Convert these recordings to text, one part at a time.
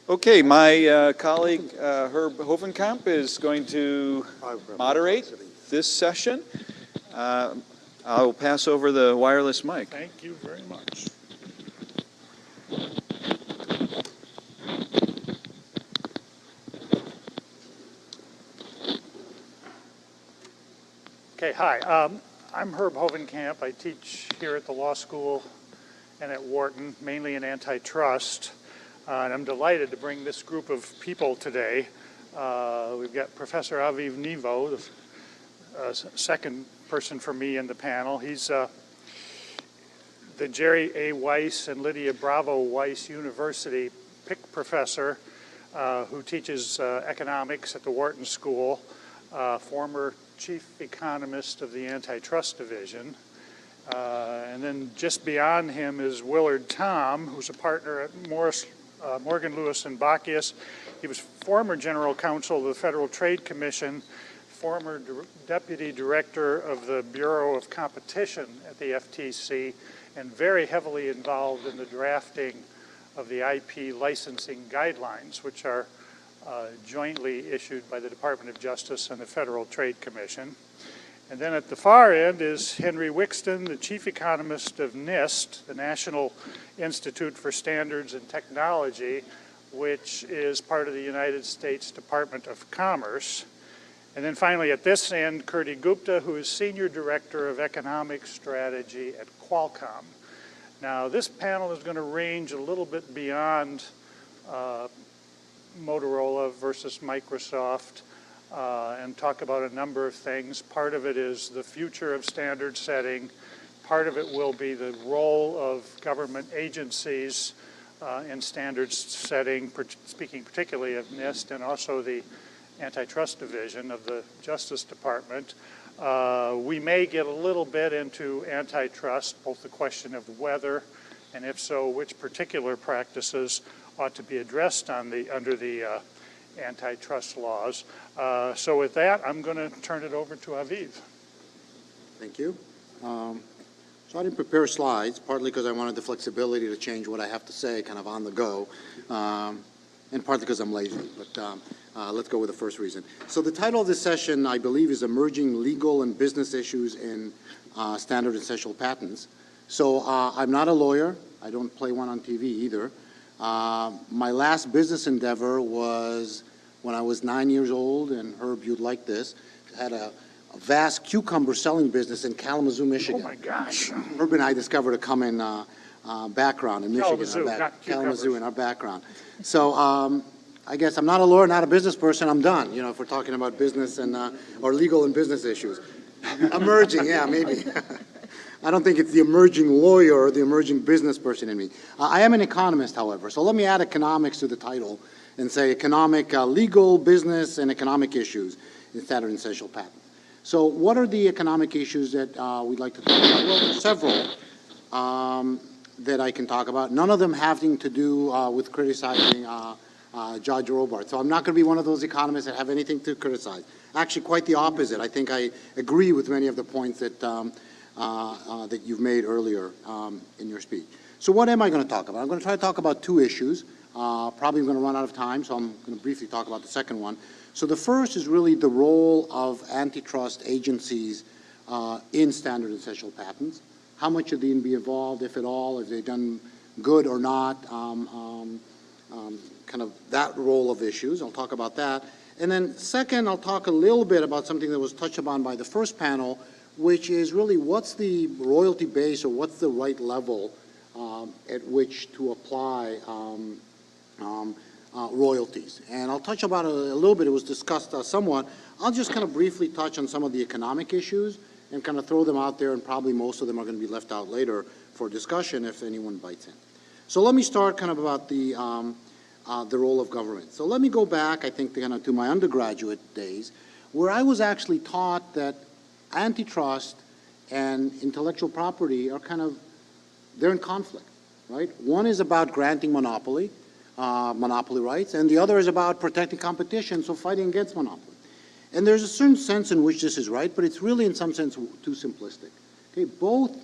Okay, my colleague Herb Hovenkamp is going to moderate this session. I'll pass over the wireless mic. Thank you very much. Okay, hi. I'm Herb Hovenkamp. I teach here at the law school and at Wharton, mainly in antitrust. And I'm delighted to bring this group of people today. We've got Professor Aviv Nevo, the second person for me in the panel. He's the Jerry A. Weiss and Lydia Bravo Weiss University Pick Professor who teaches economics at the Wharton School, former Chief Economist of the Antitrust Division. And then just beyond him is Willard Tom, who's a partner at Morgan, Lewis, and Bockius. He was former General Counsel of the Federal Trade Commission, former Deputy Director of the Bureau of Competition at the FTC, and very heavily involved in the drafting of the IP licensing guidelines, which are jointly issued by the Department of Justice and the Federal Trade Commission. And then at the far end is Henry Wixon, the Chief Economist of NIST, the National Institute for Standards and Technology, which is part of the United States Department of Commerce. And then finally at this end, Kirti Gupta, who is Senior Director of Economic Strategy at Qualcomm. Now this panel is going to range a little bit beyond Motorola versus Microsoft, and talk about a number of things. Part of it is the future of standard setting. Part of it will be the role of government agencies in standards setting, speaking particularly of NIST and also the Antitrust Division of the Justice Department. We may get a little bit into antitrust, both the question of whether, and if so, which particular practices ought to be addressed under the antitrust laws. So with that, I'm going to turn it over to Aviv. Thank you. So I didn't prepare slides, partly because I wanted the flexibility to change what I have to say kind of on the go, and partly because I'm lazy. But let's go with the first reason. So the title of this session, I believe, is Emerging Legal and Business Issues in Standard and Essential Patents. So I'm not a lawyer. I don't play one on TV either. My last business endeavor was when I was 9 years old, and Herb, you'd like this, had a vast cucumber selling business in Kalamazoo, Michigan. Oh my gosh. Herb and I discovered a common background in Michigan. Kalamazoo in our background. So I guess I'm not a lawyer, not a business person, I'm done, you know, if we're talking about business and or legal and business issues. Emerging, yeah, maybe. I don't think it's the emerging lawyer or the emerging business person in me. I am an economist, however, so let me add economics to the title and say economic, legal, business, and economic issues in standard and essential patent. So what are the economic issues that we'd like to talk about? Well, there's several that I can talk about, none of them having to do with criticizing Judge Robart. So I'm not going to be one of those economists that have anything to criticize. Actually, quite the opposite. I think I agree with many of the points that that you've made earlier in your speech. So what am I going to talk about? I'm going to try to talk about two issues. Probably going to run out of time, so I'm going to briefly talk about the second one. So the first is really the role of antitrust agencies in standard and essential patents. How much should they be involved, if at all? Have they done good or not? Kind of that role of issues. I'll talk about that. And then second, I'll talk a little bit about something that was touched upon by the first panel, which is really what's the royalty base or what's the right level at which to apply royalties. And I'll touch about it a little bit. It was discussed somewhat. I'll just kind of briefly touch on some of the economic issues and kind of throw them out there, and probably most of them are going to be left out later for discussion if anyone bites in. So let me start kind of about the role of government. So let me go back, I think, kind of to my undergraduate days, where I was actually taught that antitrust and intellectual property are kind of, they're in conflict, right? One is about granting monopoly rights, and the other is about protecting competition, so fighting against monopoly. And there's a certain sense in which this is right, but it's really in some sense too simplistic. Okay, both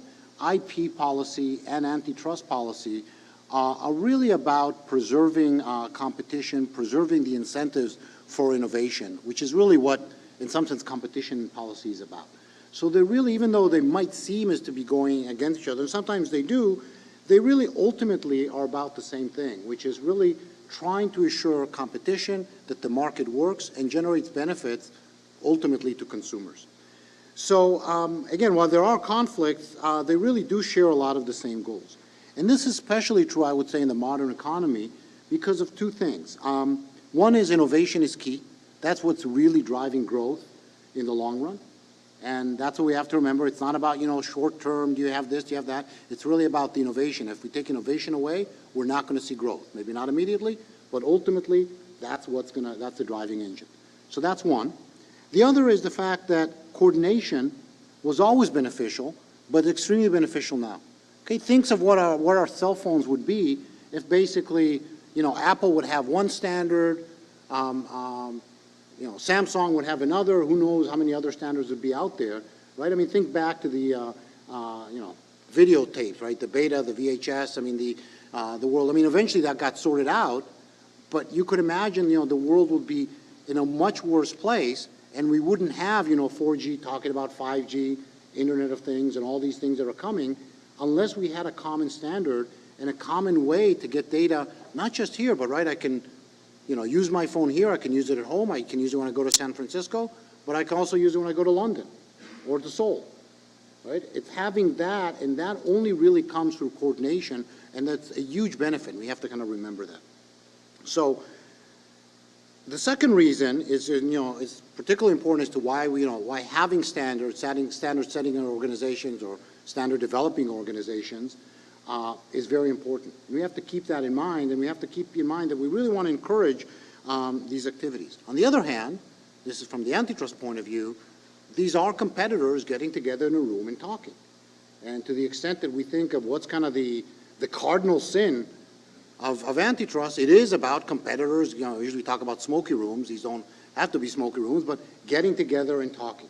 IP policy and antitrust policy are really about preserving competition, preserving the incentives for innovation, which is really what, in some sense, competition policy is about. So they really, even though they might seem as to be going against each other, and sometimes they do, they really ultimately are about the same thing, which is really trying to assure competition, that the market works and generates benefits ultimately to consumers. So again, while there are conflicts, they really do share a lot of the same goals. And this is especially true, I would say, in the modern economy because of two things. One is innovation is key. That's what's really driving growth in the long run. And that's what we have to remember. It's not about, short term, do you have this, do you have that? It's really about the innovation. If we take innovation away, we're not going to see growth. Maybe not immediately, but ultimately, that's that's the driving engine. So that's one. The other is the fact that coordination was always beneficial, but extremely beneficial now. Okay, think of what our cell phones would be if basically, Apple would have one standard, Samsung would have another. Who knows how many other standards would be out there, right? I mean, think back to the, videotapes, right? The Beta, the VHS. I mean, the world. I mean, eventually that got sorted out, but you could imagine, the world would be in a much worse place, and we wouldn't have, 4G talking about 5G, Internet of Things, and all these things that are coming, unless we had a common standard and a common way to get data, not just here, but right, I can, use my phone here, I can use it at home, I can use it when I go to San Francisco, but I can also use it when I go to London or to Seoul, right? It's having that, and that only really comes through coordination, and that's a huge benefit. We have to kind of remember that. So the second reason is, is particularly important as to why why having standards setting in organizations or standard developing organizations is very important. We have to keep that in mind, and we have to keep in mind that we really want to encourage these activities. On the other hand, this is from the antitrust point of view, these are competitors getting together in a room and talking. And to the extent that we think of what's kind of the cardinal sin of antitrust, it is about competitors. Usually talk about smoky rooms. These don't have to be smoky rooms, but getting together and talking.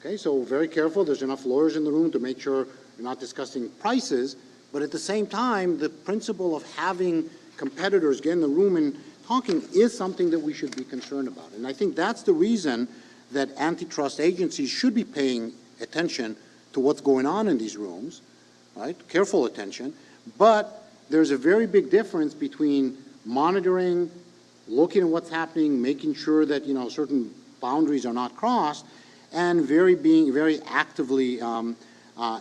Okay, so very careful. There's enough lawyers in the room to make sure you're not discussing prices, but at the same time, the principle of having competitors get in the room and talking is something that we should be concerned about. And I think that's the reason that antitrust agencies should be paying attention to what's going on in these rooms, right? Careful attention. But there's a very big difference between monitoring, looking at what's happening, making sure that, certain boundaries are not crossed, and being very actively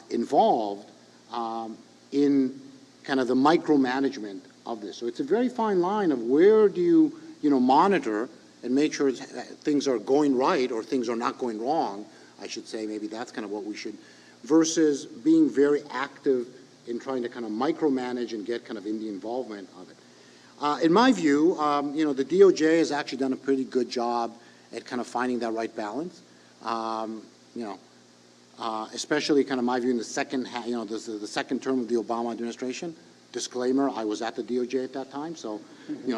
involved in kind of the micromanagement of this. So it's a very fine line of where do you, monitor and make sure things are going right or things are not going wrong, I should say. Maybe that's kind of what we should, versus being very active in trying to kind of micromanage and get kind of in the involvement of it. In my view, the DOJ has actually done a pretty good job at kind of finding that right balance. Especially kind of my view in the second, the second term of the Obama administration. Disclaimer, I was at the DOJ at that time, so,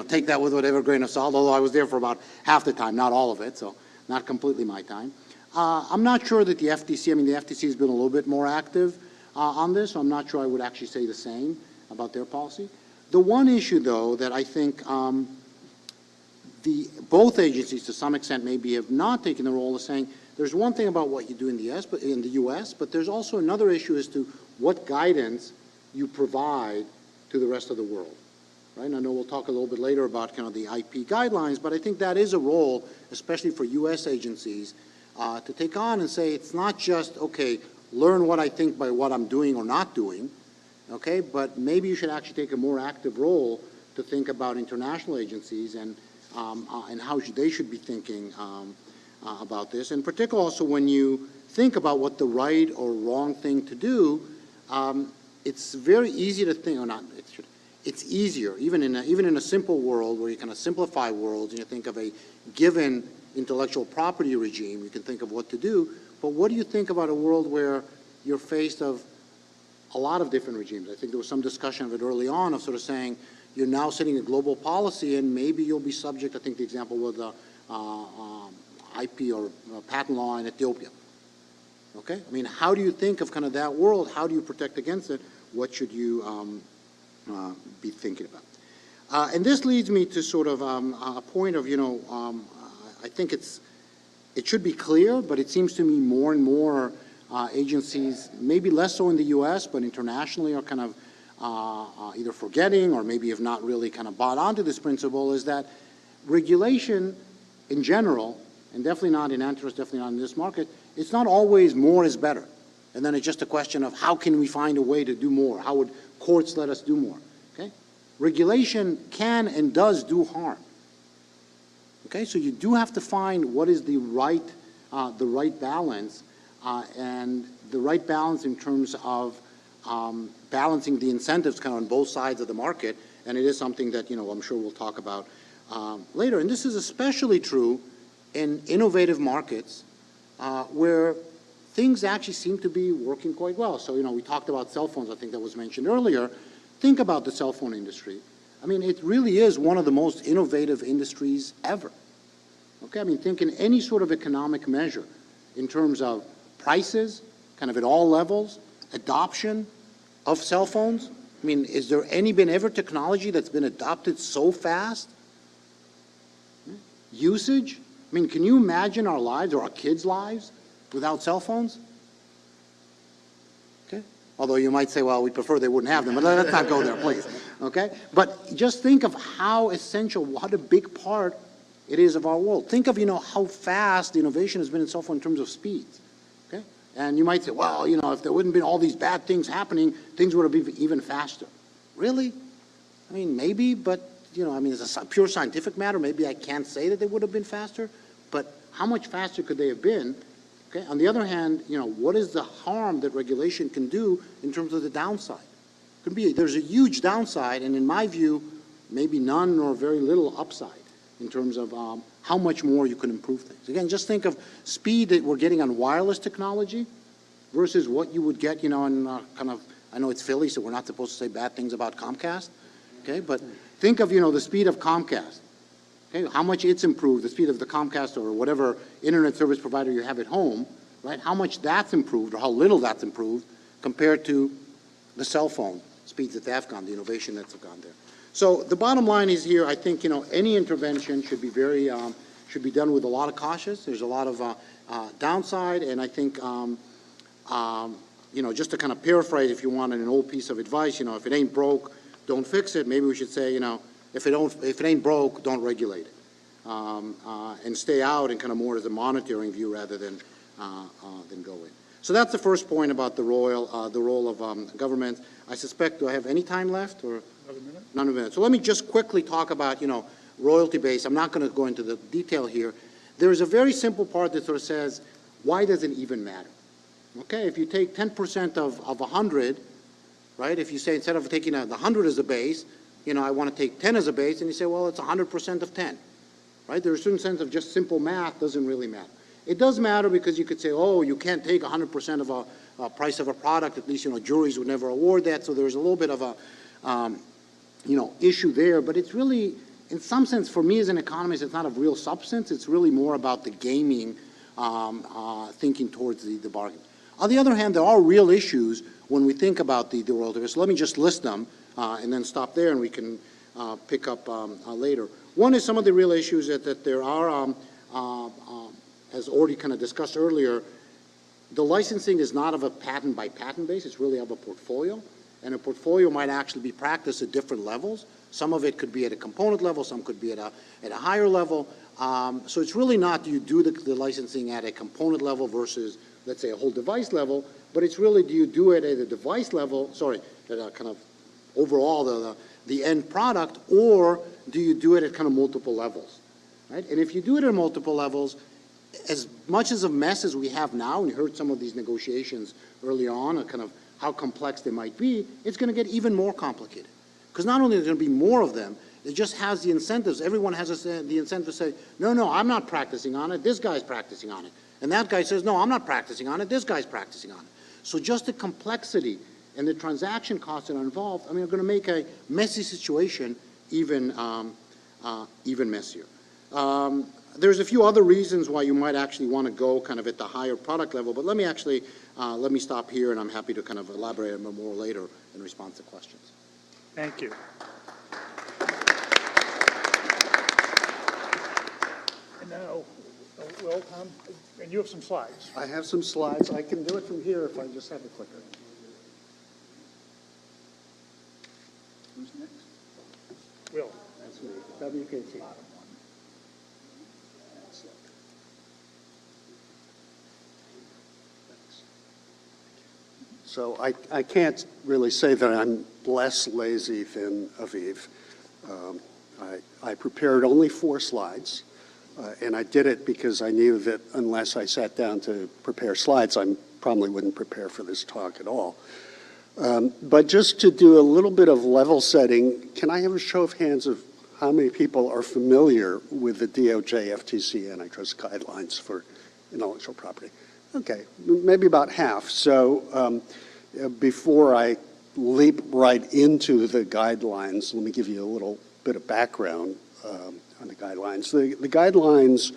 take that with whatever grain of salt, although I was there for about half the time, not all of it, so not completely my time. I'm not sure that the FTC, the FTC has been a little bit more active on this, so I'm not sure I would actually say the same about their policy. The one issue, though, that I think both agencies to some extent maybe have not taken the role of saying, there's one thing about what you do in the U.S., but there's also another issue as to what guidance you provide to the rest of the world, right? And I know we'll talk a little bit later about kind of the IP guidelines, but I think that is a role, especially for U.S. agencies, to take on and say it's not just, okay, learn what I think by what I'm doing or not doing, okay, but maybe you should actually take a more active role to think about international agencies and how they should be thinking about this. In particular, also when you think about what the right or wrong thing to do, it's very easy to think, or not, it's easier, even in a simple world where you kind of simplify worlds and you think of a given intellectual property regime, you can think of what to do. But what do you think about a world where you're faced of a lot of different regimes? I think there was some discussion of it early on of sort of saying you're now setting a global policy and maybe you'll be subject, I think the example was IP or patent law in Ethiopia. Okay? How do you think of kind of that world? How do you protect against it? What should you be thinking about. And this leads me to sort of a point of, I think it should be clear, but it seems to me more and more agencies, maybe less so in the U.S., but internationally, are kind of either forgetting or maybe have not really kind of bought onto this principle, is that regulation in general, and definitely not in antitrust, definitely not in this market, it's not always more is better. And then it's just a question of how can we find a way to do more? How would courts let us do more? Okay? Regulation can and does do harm. Okay, so you do have to find what is the right balance, and the right balance in terms of balancing the incentives kind of on both sides of the market, and it is something that, I'm sure we'll talk about later. And this is especially true in innovative markets where things actually seem to be working quite well. So, we talked about cell phones, I think that was mentioned earlier. Think about the cell phone industry. I mean, it really is one of the most innovative industries ever. Okay, I mean, think in any sort of economic measure in terms of prices, kind of at all levels, adoption of cell phones. I mean, is there been ever technology that's been adopted so fast? Usage? I mean, can you imagine our lives or our kids' lives without cell phones? Okay? Although you might say, well, we prefer they wouldn't have them, but let's not go there, please. Okay? But just think of how essential, what a big part it is of our world. Think of, how fast the innovation has been in cell phone in terms of speeds. Okay? And you might say, well, if there wouldn't been all these bad things happening, things would have been even faster. Really? I mean, maybe, but, it's a pure scientific matter. Maybe I can't say that they would have been faster, but how much faster could they have been? Okay? On the other hand, what is the harm that regulation can do in terms of the downside? There's a huge downside, and in my view, maybe none or very little upside in terms of how much more you can improve things. Again, just think of speed that we're getting on wireless technology versus what you would get, in kind of, I know it's Philly, so we're not supposed to say bad things about Comcast, okay? But think of, the speed of Comcast, okay? How much it's improved, the speed of the Comcast or whatever internet service provider you have at home, right? How much that's improved or how little that's improved compared to the cell phone speeds that they've gone, the innovation that's gone there. So the bottom line is here, I think, any intervention should be should be done with a lot of caution. There's a lot of downside, and I think, just to kind of paraphrase, if you want an old piece of advice, if it ain't broke, don't fix it. Maybe we should say, if it ain't broke, don't regulate it, and stay out and kind of more as a monitoring view rather than go in. So that's the first point about the role of government. I suspect, do I have any time left, or? Another minute? Another minute. So let me just quickly talk about, royalty base. I'm not going to go into the detail here. There's a very simple part that sort of says, why does it even matter? Okay, if you take 10% of 100, right? If you say instead of taking the 100 as a base, I want to take 10 as a base, and you say, well, it's 100% of 10, right? There's a certain sense of just simple math doesn't really matter. It does matter because you could say, oh, you can't take 100% of a price of a product. At least, juries would never award that. So there's a little bit of a issue there, but it's really, in some sense, for me as an economist, it's not of real substance. It's really more about the gaming, thinking towards the bargain. On the other hand, there are real issues when we think about the royalty. So let me just list them and then stop there, and we can pick up later. One is some of the real issues that there are, as already kind of discussed earlier, the licensing is not of a patent by patent base. It's really of a portfolio. And a portfolio might actually be practiced at different levels. Some of it could be at a component level, some could be at a higher level. So it's really not, do you do the licensing at a component level versus, let's say, a whole device level, but it's really, do you do it at a device level, at a kind of overall the end product, or do you do it at kind of multiple levels, right? And if you do it at multiple levels, as much as a mess as we have now, and you heard some of these negotiations early on, kind of how complex they might be, it's going to get even more complicated. Because not only is there going to be more of them, it just has the incentives. Everyone has the incentive to say, no, I'm not practicing on it, this guy's practicing on it. And that guy says, no, I'm not practicing on it, this guy's practicing on it. So just the complexity and the transaction costs that are involved, are going to make a messy situation even messier. There's a few other reasons why you might actually want to go kind of at the higher product level, but let me stop here, and I'm happy to kind of elaborate on more later in response to questions. Thank you. And now, Will, Tom, and you have some slides. I have some slides. I can do it from here if I just have a clicker. Who's next? Will. That's me, WKT. So I can't really say that I'm less lazy than Aviv. I prepared only 4 slides, and I did it because I knew that unless I sat down to prepare slides, I probably wouldn't prepare for this talk at all. But just to do a little bit of level setting, can I have a show of hands of how many people are familiar with the DOJ FTC antitrust guidelines for intellectual property? Okay, maybe about half. So before I leap right into the guidelines, let me give you a little bit of background on the guidelines. The guidelines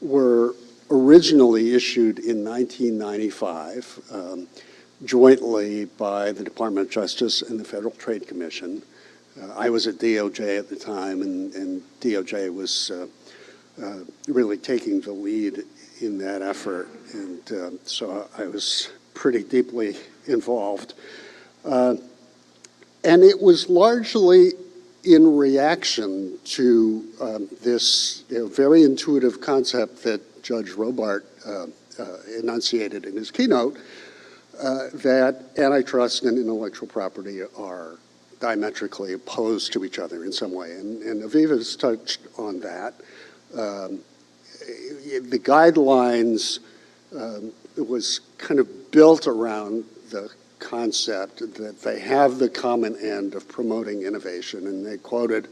were originally issued in 1995 jointly by the Department of Justice and the Federal Trade Commission. I was at DOJ at the time, and DOJ was really taking the lead in that effort, and so I was pretty deeply involved. And it was largely in reaction to this very intuitive concept that Judge Robart enunciated in his keynote, that antitrust and intellectual property are diametrically opposed to each other in some way. And Aviv has touched on that. The guidelines was kind of built around the concept that they have the common end of promoting innovation, and they quoted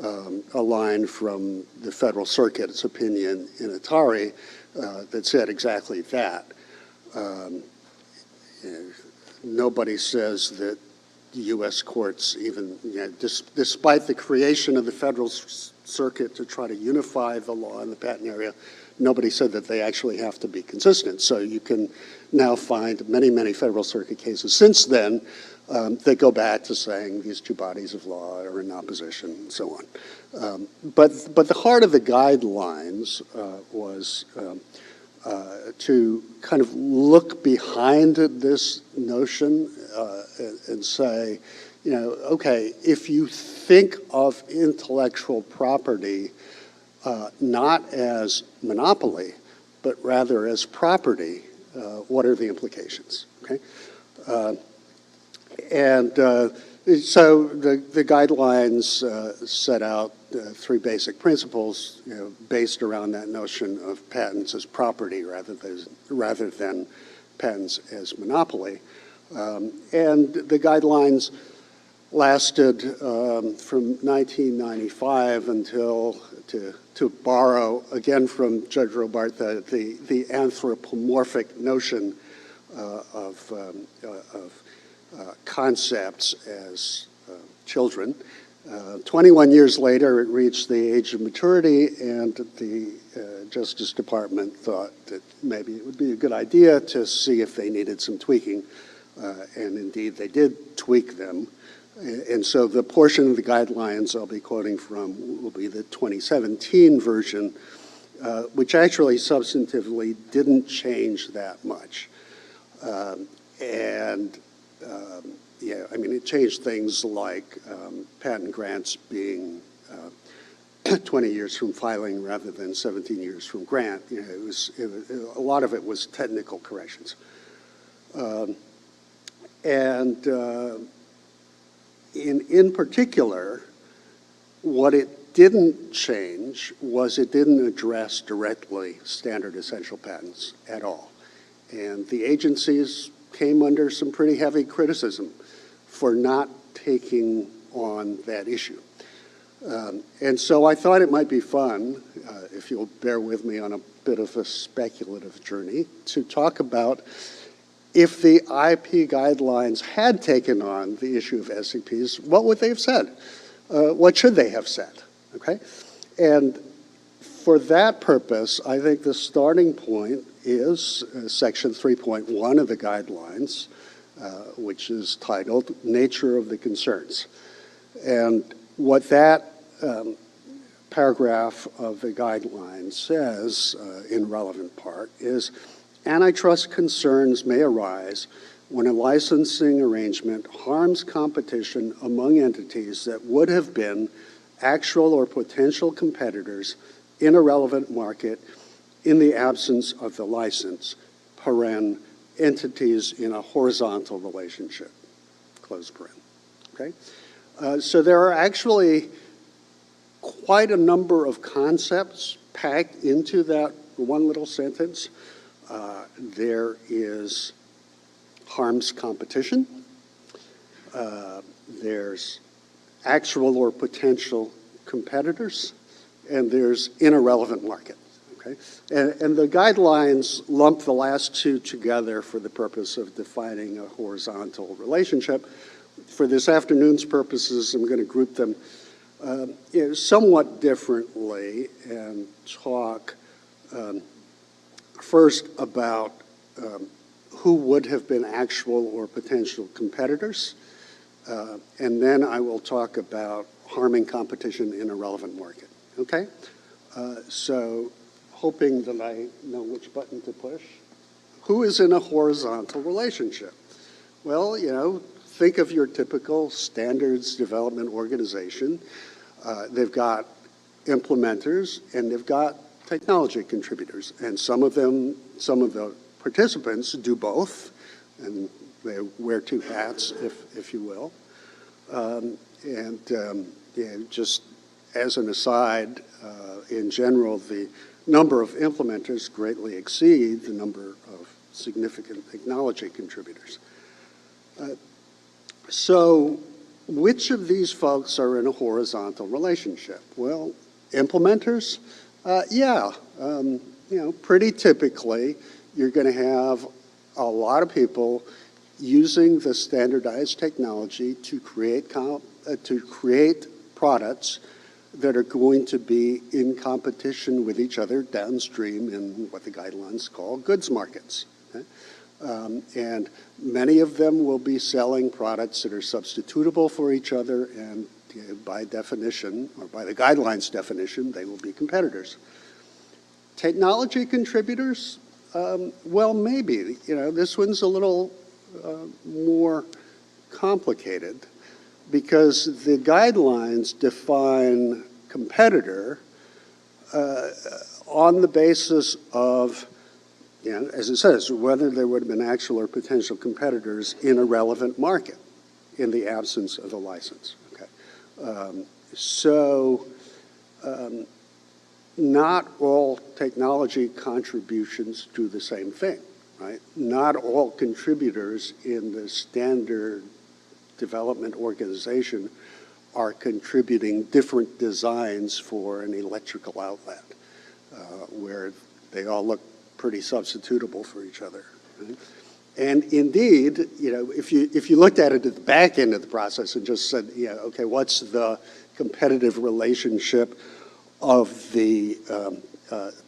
a line from the Federal Circuit's opinion in Atari that said exactly that. Nobody says that U.S. courts even, despite the creation of the Federal Circuit to try to unify the law in the patent area, nobody said that they actually have to be consistent. So you can now find many, many Federal Circuit cases since then that go back to saying these two bodies of law are in opposition and so on. But the heart of the guidelines was to kind of look behind this notion and say, okay, if you think of intellectual property not as monopoly, but rather as property, what are the implications, okay? So the guidelines set out 3 basic principles, based around that notion of patents as property rather than patents as monopoly. And the guidelines lasted from 1995 until, to borrow again from Judge Robart, the anthropomorphic notion of concepts as children. 21 years later, it reached the age of maturity, and the Justice Department thought that maybe it would be a good idea to see if they needed some tweaking, and indeed they did tweak them. And so the portion of the guidelines I'll be quoting from will be the 2017 version, which actually substantively didn't change that much. Yeah, I mean, it changed things like patent grants being 20 years from filing rather than 17 years from grant. A lot of it was technical corrections. In particular, what it didn't change was it didn't address directly standard essential patents at all. And the agencies came under some pretty heavy criticism for not taking on that issue. And so I thought it might be fun, if you'll bear with me on a bit of a speculative journey, to talk about if the IP guidelines had taken on the issue of SEPs, what would they have said? What should they have said, okay? And for that purpose, I think the starting point is Section 3.1 of the guidelines, which is titled Nature of the Concerns. And what that paragraph of the guidelines says, in relevant part, is antitrust concerns may arise when a licensing arrangement harms competition among entities that would have been actual or potential competitors in a relevant market in the absence of the license, paren, entities in a horizontal relationship, close paren, okay? So there are actually quite a number of concepts packed into that one little sentence. There is harms competition. There's actual or potential competitors, and there's in a relevant market. Okay? And the guidelines lump the last two together for the purpose of defining a horizontal relationship. For this afternoon's purposes, I'm going to group them somewhat differently and talk first about who would have been actual or potential competitors, and then I will talk about harming competition in a relevant market, okay? So hoping that I know which button to push. Who is in a horizontal relationship? Well, you know, think of your typical standards development organization. They've got implementers and they've got technology contributors, and some of the participants do both, and they wear two hats, if you will. Yeah, just as an aside, in general, the number of implementers greatly exceed the number of significant technology contributors. So which of these folks are in a horizontal relationship? Well, implementers, you know, pretty typically, you're going to have a lot of people using the standardized technology to create products that are going to be in competition with each other downstream in what the guidelines call goods markets. Okay? And many of them will be selling products that are substitutable for each other, and by definition, or by the guidelines definition, they will be competitors. Technology contributors, well, maybe. You know, this one's a little more complicated because the guidelines define competitor on the basis of, you know, as it says, whether there would have been actual or potential competitors in a relevant market in the absence of a license. Okay. Not all technology contributions do the same thing, right? Not all contributors in the standard development organization are contributing different designs for an electrical outlet, where they all look pretty substitutable for each other. Right? And indeed, you know, if you looked at it at the back end of the process and just said, yeah, okay, what's the competitive relationship of the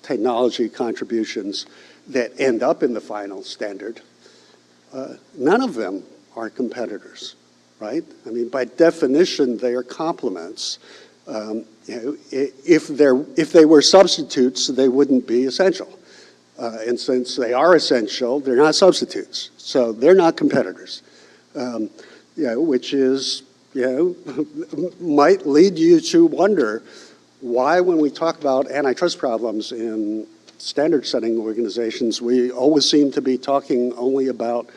technology contributions that end up in the final standard, none of them are competitors, right? I mean, by definition, they are complements. You know, if they were substitutes, they wouldn't be essential. And since they are essential, they're not substitutes. So they're not competitors, you know, which is, you know, might lead you to wonder why, when we talk about antitrust problems in standard setting organizations, we always seem to be talking only about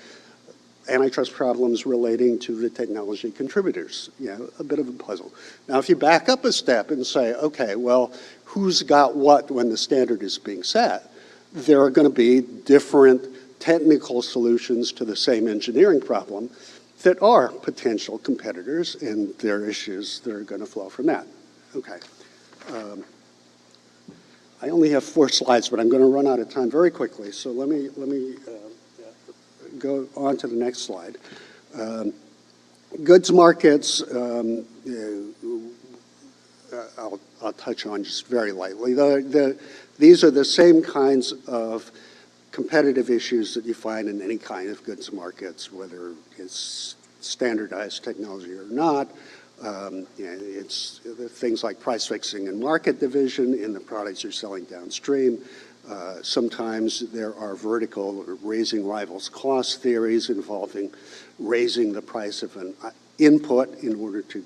antitrust problems relating to the technology contributors. You know, a bit of a puzzle. Now, if you back up a step and say, okay, well, who's got what when the standard is being set? There are going to be different technical solutions to the same engineering problem that are potential competitors, and there are issues that are going to flow from that. Okay. I only have 4 slides, but I'm going to run out of time very quickly. So let me go on to the next slide. Goods markets, I'll touch on just very lightly. These are the same kinds of competitive issues that you find in any kind of goods markets, whether it's standardized technology or not. It's things like price fixing and market division in the products you're selling downstream. Sometimes there are vertical raising rivals cost theories involving raising the price of an input in order to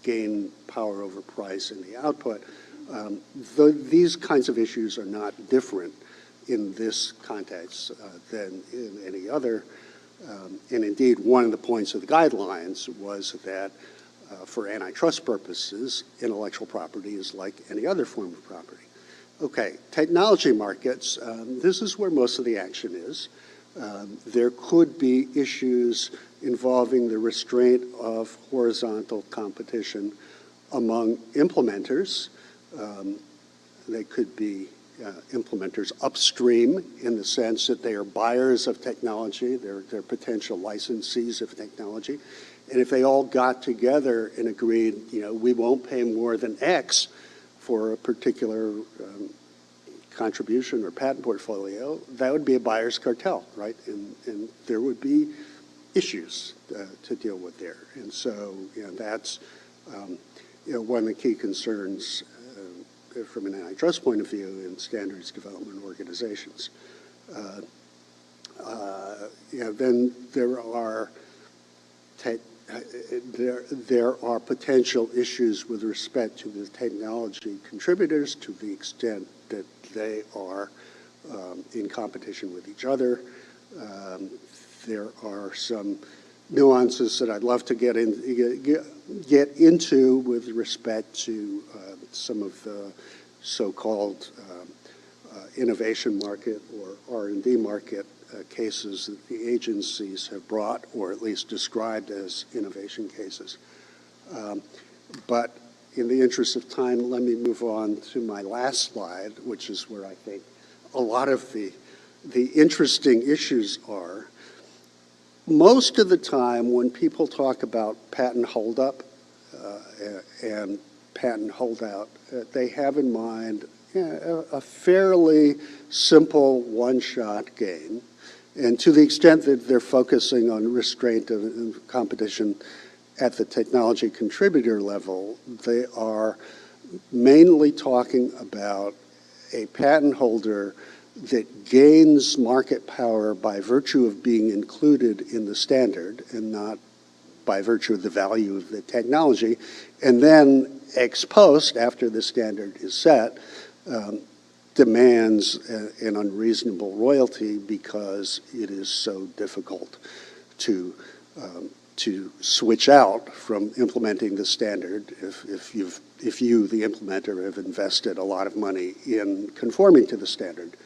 gain power over price in the output. These kinds of issues are not different in this context than in any other. And indeed, one of the points of the guidelines was that for antitrust purposes, intellectual property is like any other form of property. Okay, technology markets, this is where most of the action is. There could be issues involving the restraint of horizontal competition among implementers. They could be implementers upstream in the sense that they are buyers of technology, they're potential licensees of technology. And if they all got together and agreed, we won't pay more than X for a particular contribution or patent portfolio, that would be a buyer's cartel, right? And there would be issues to deal with there. And so, that's one of the key concerns from an antitrust point of view in standards development organizations. Then there are potential issues with respect to the technology contributors to the extent that they are in competition with each other. There are some nuances that I'd love to get into with respect to some of the so-called innovation market or R&D market cases that the agencies have brought, or at least described as innovation cases. But in the interest of time, let me move on to my last slide, which is where I think a lot of the interesting issues are. Most of the time when people talk about patent holdup and patent holdout, they have in mind a fairly simple one-shot game. And to the extent that they're focusing on restraint of competition at the technology contributor level, they are mainly talking about a patent holder that gains market power by virtue of being included in the standard and not by virtue of the value of the technology, and then ex post, after the standard is set, demands an unreasonable royalty because it is so difficult to switch out from implementing the standard if you, the implementer, have invested a lot of money in conforming to the standard.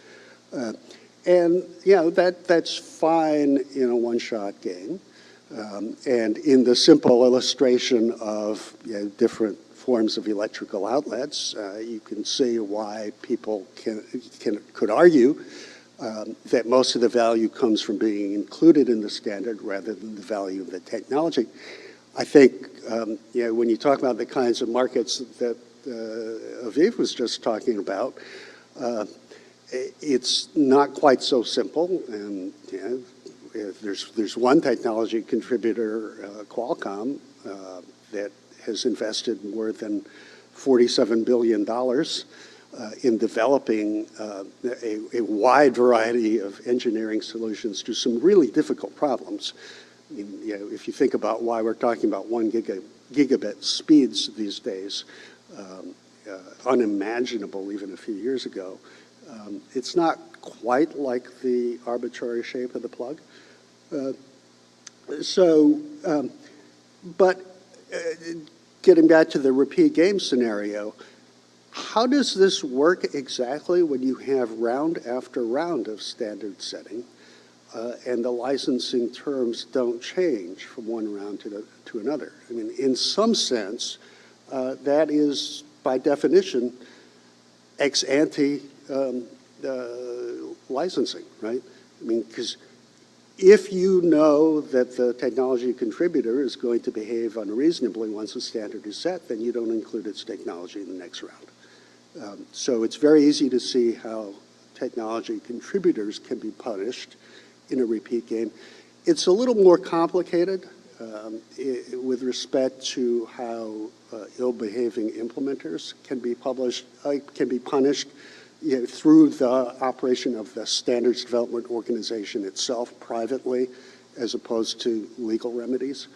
And that's fine in a one-shot game. And in the simple illustration of different forms of electrical outlets, you can see why people could argue that most of the value comes from being included in the standard rather than the value of the technology. I think when you talk about the kinds of markets that Aviv was just talking about, it's not quite so simple. And there's one technology contributor, Qualcomm, that has invested more than $47 billion in developing a wide variety of engineering solutions to some really difficult problems. If you think about why we're talking about 1 gigabit speeds these days, unimaginable even a few years ago, it's not quite like the arbitrary shape of the plug. But getting back to the repeat game scenario, how does this work exactly when you have round after round of standard setting and the licensing terms don't change from one round to another? I mean, in some sense, that is, by definition, ex ante licensing, right? I mean, because if you know that the technology contributor is going to behave unreasonably once a standard is set, then you don't include its technology in the next round. So it's very easy to see how technology contributors can be punished in a repeat game. It's a little more complicated with respect to how ill-behaving implementers can be punished through the operation of the standards development organization itself privately, as opposed to legal remedies.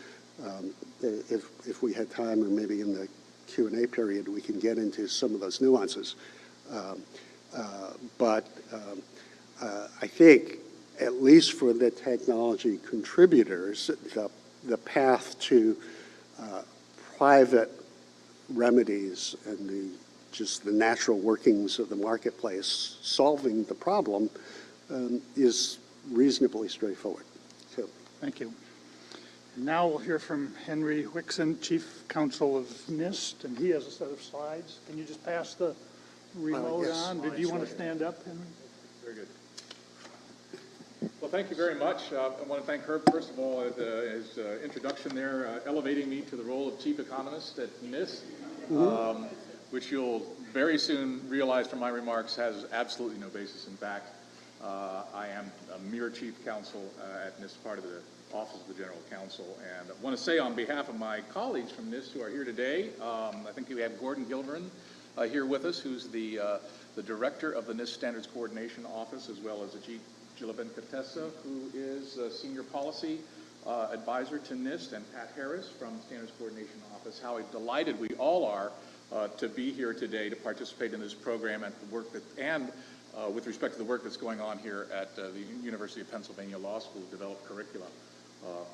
If we had time, or maybe in the Q&A period, we can get into some of those nuances. But I think, at least for the technology contributors, the path to private remedies and just the natural workings of the marketplace solving the problem is reasonably straightforward. So, Thank you. And now we'll hear from Henry Wixon, Chief Counsel of NIST, and he has a set of slides. Can you just pass the remote yes. on? Did you want to stand up, Henry? Very good. Well, thank you very much. I want to thank Herb, first of all, his introduction there, elevating me to the role of Chief Economist at NIST, which you'll very soon realize from my remarks has absolutely no basis in fact. I am a mere Chief Counsel at NIST, part of the Office of the General Counsel. And I want to say on behalf of my colleagues from NIST who are here today, I think we have Gordon Gilverin here with us, who's the Director of the NIST Standards Coordination Office, as well as Ajit Jilabhenkatesa, who is a Senior Policy Advisor to NIST, and Pat Harris from Standards Coordination Office. How delighted we all are to be here today to participate in this program and the work that, with respect to the work that's going on here at the University of Pennsylvania Law School to develop curricula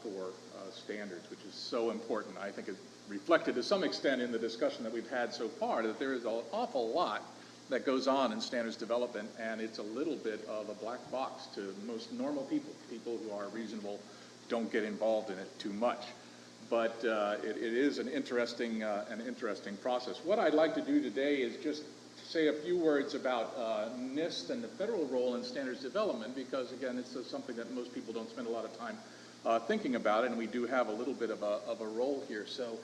for standards, which is so important. I think it's reflected to some extent in the discussion that we've had so far, that there is an awful lot that goes on in standards development, and it's a little bit of a black box to most normal people. People who are reasonable don't get involved in it too much. But it is an interesting process. What I'd like to do today is just say a few words about NIST and the federal role in standards development, because again, it's something that most people don't spend a lot of time thinking about, and we do have a little bit of a role here. So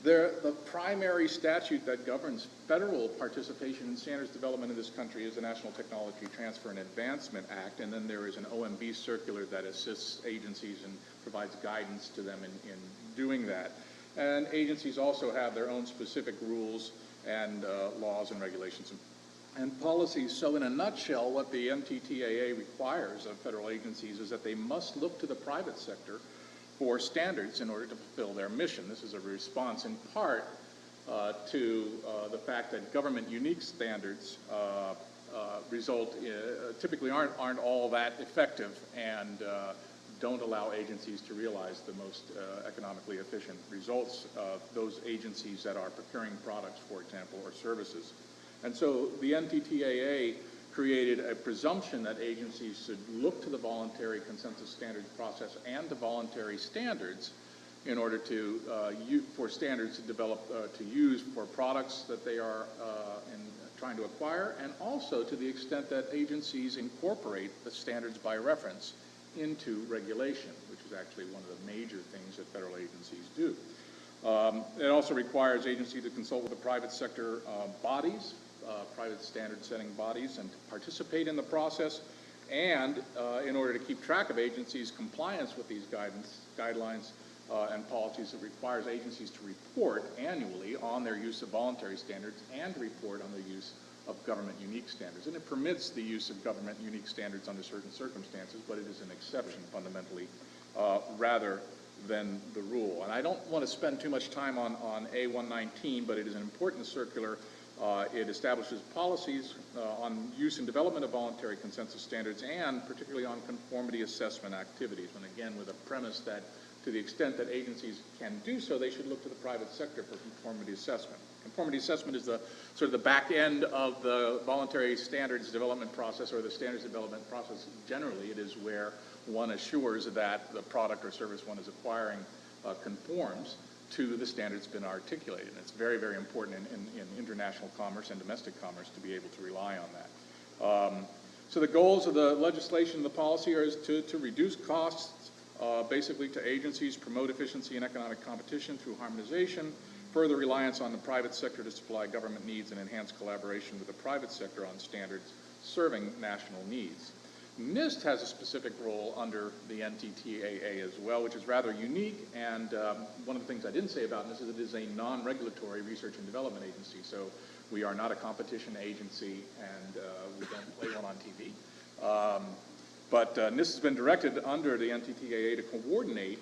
the primary statute that governs federal participation in standards development in this country is the National Technology Transfer and Advancement Act, and then there is an OMB circular that assists agencies and provides guidance to them in doing that. And agencies also have their own specific rules and laws and regulations and policies. So in a nutshell, what the NTTAA requires of federal agencies is that they must look to the private sector for standards in order to fulfill their mission. This is a response in part to the fact that government unique standards typically aren't all that effective and don't allow agencies to realize the most economically efficient results of those agencies that are procuring products, for example, or services. And so the NTTAA created a presumption that agencies should look to the voluntary consensus standards process and the voluntary standards in order to for standards to develop to use for products that they are trying to acquire, and also to the extent that agencies incorporate the standards by reference into regulation, which is actually one of the major things that federal agencies do. It also requires agencies to consult with the private sector bodies, private standard setting bodies, and to participate in the process. And in order to keep track of agencies' compliance with these guidelines and policies, it requires agencies to report annually on their use of voluntary standards and report on the use of government unique standards. And it permits the use of government unique standards under certain circumstances, but it is an exception fundamentally rather than the rule. And I don't want to spend too much time on A119, but it is an important circular. It establishes policies on use and development of voluntary consensus standards, and particularly on conformity assessment activities. And again, with a premise that to the extent that agencies can do so, they should look to the private sector for conformity assessment. Conformity assessment is the sort of the back end of the voluntary standards development process, or the standards development process generally. It is where one assures that the product or service one is acquiring conforms to the standards been articulated. And it's very, very important in international commerce and domestic commerce to be able to rely on that. So the goals of the legislation and the policy are to reduce costs basically to agencies, promote efficiency and economic competition through harmonization, further reliance on the private sector to supply government needs, and enhance collaboration with the private sector on standards serving national needs. NIST has a specific role under the NTTAA as well, which is rather unique, and one of the things I didn't say about NIST is it is a non-regulatory research and development agency, so we are not a competition agency, and we don't play one on TV. But NIST has been directed under the NTTAA to coordinate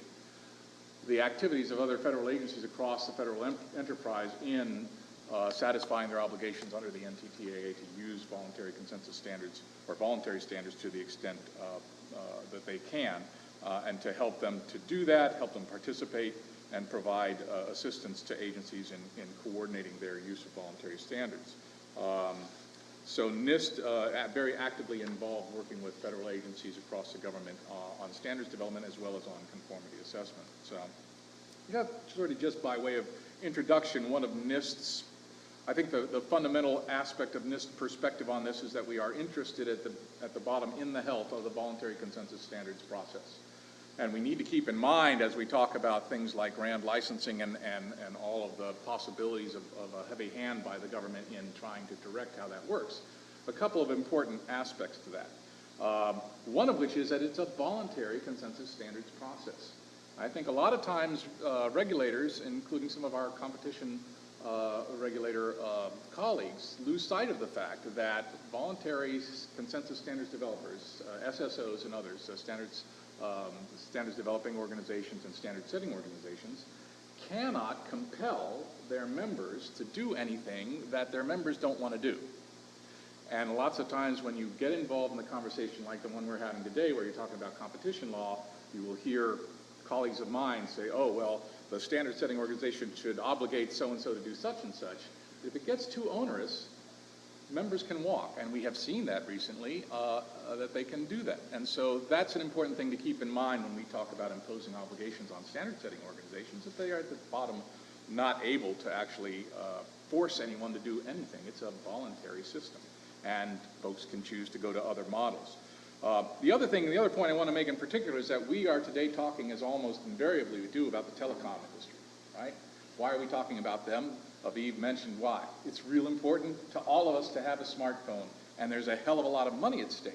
the activities of other federal agencies across the federal enterprise in satisfying their obligations under the NTTAA to use voluntary consensus standards or voluntary standards to the extent that they can, and to help them to do that, help them participate, and provide assistance to agencies in coordinating their use of voluntary standards. So NIST very actively involved working with federal agencies across the government on standards development as well as on conformity assessment. So yeah, sort of just by way of introduction, one of NIST's, I think the fundamental aspect of NIST perspective on this is that we are interested at the bottom in the health of the voluntary consensus standards process. And we need to keep in mind as we talk about things like grand licensing and all of the possibilities of a heavy hand by the government in trying to direct how that works, a couple of important aspects to that. One of which is that it's a voluntary consensus standards process. I think a lot of times regulators, including some of our competition regulator colleagues, lose sight of the fact that voluntary consensus standards developers, SSOs and others, standards developing organizations and standard setting organizations, cannot compel their members to do anything that their members don't want to do. And lots of times when you get involved in the conversation like the one we're having today, where you're talking about competition law, you will hear colleagues of mine say, oh, well, the standard setting organization should obligate so-and-so to do such and such. If it gets too onerous, members can walk, and we have seen that recently, that they can do that. And so that's an important thing to keep in mind when we talk about imposing obligations on standard setting organizations, that they are at the bottom not able to actually force anyone to do anything. It's a voluntary system, and folks can choose to go to other models. The other point I want to make in particular is that we are today talking, as almost invariably we do, about the telecom industry, right? Why are we talking about them? Aviv mentioned why. It's real important to all of us to have a smartphone, and there's a hell of a lot of money at stake.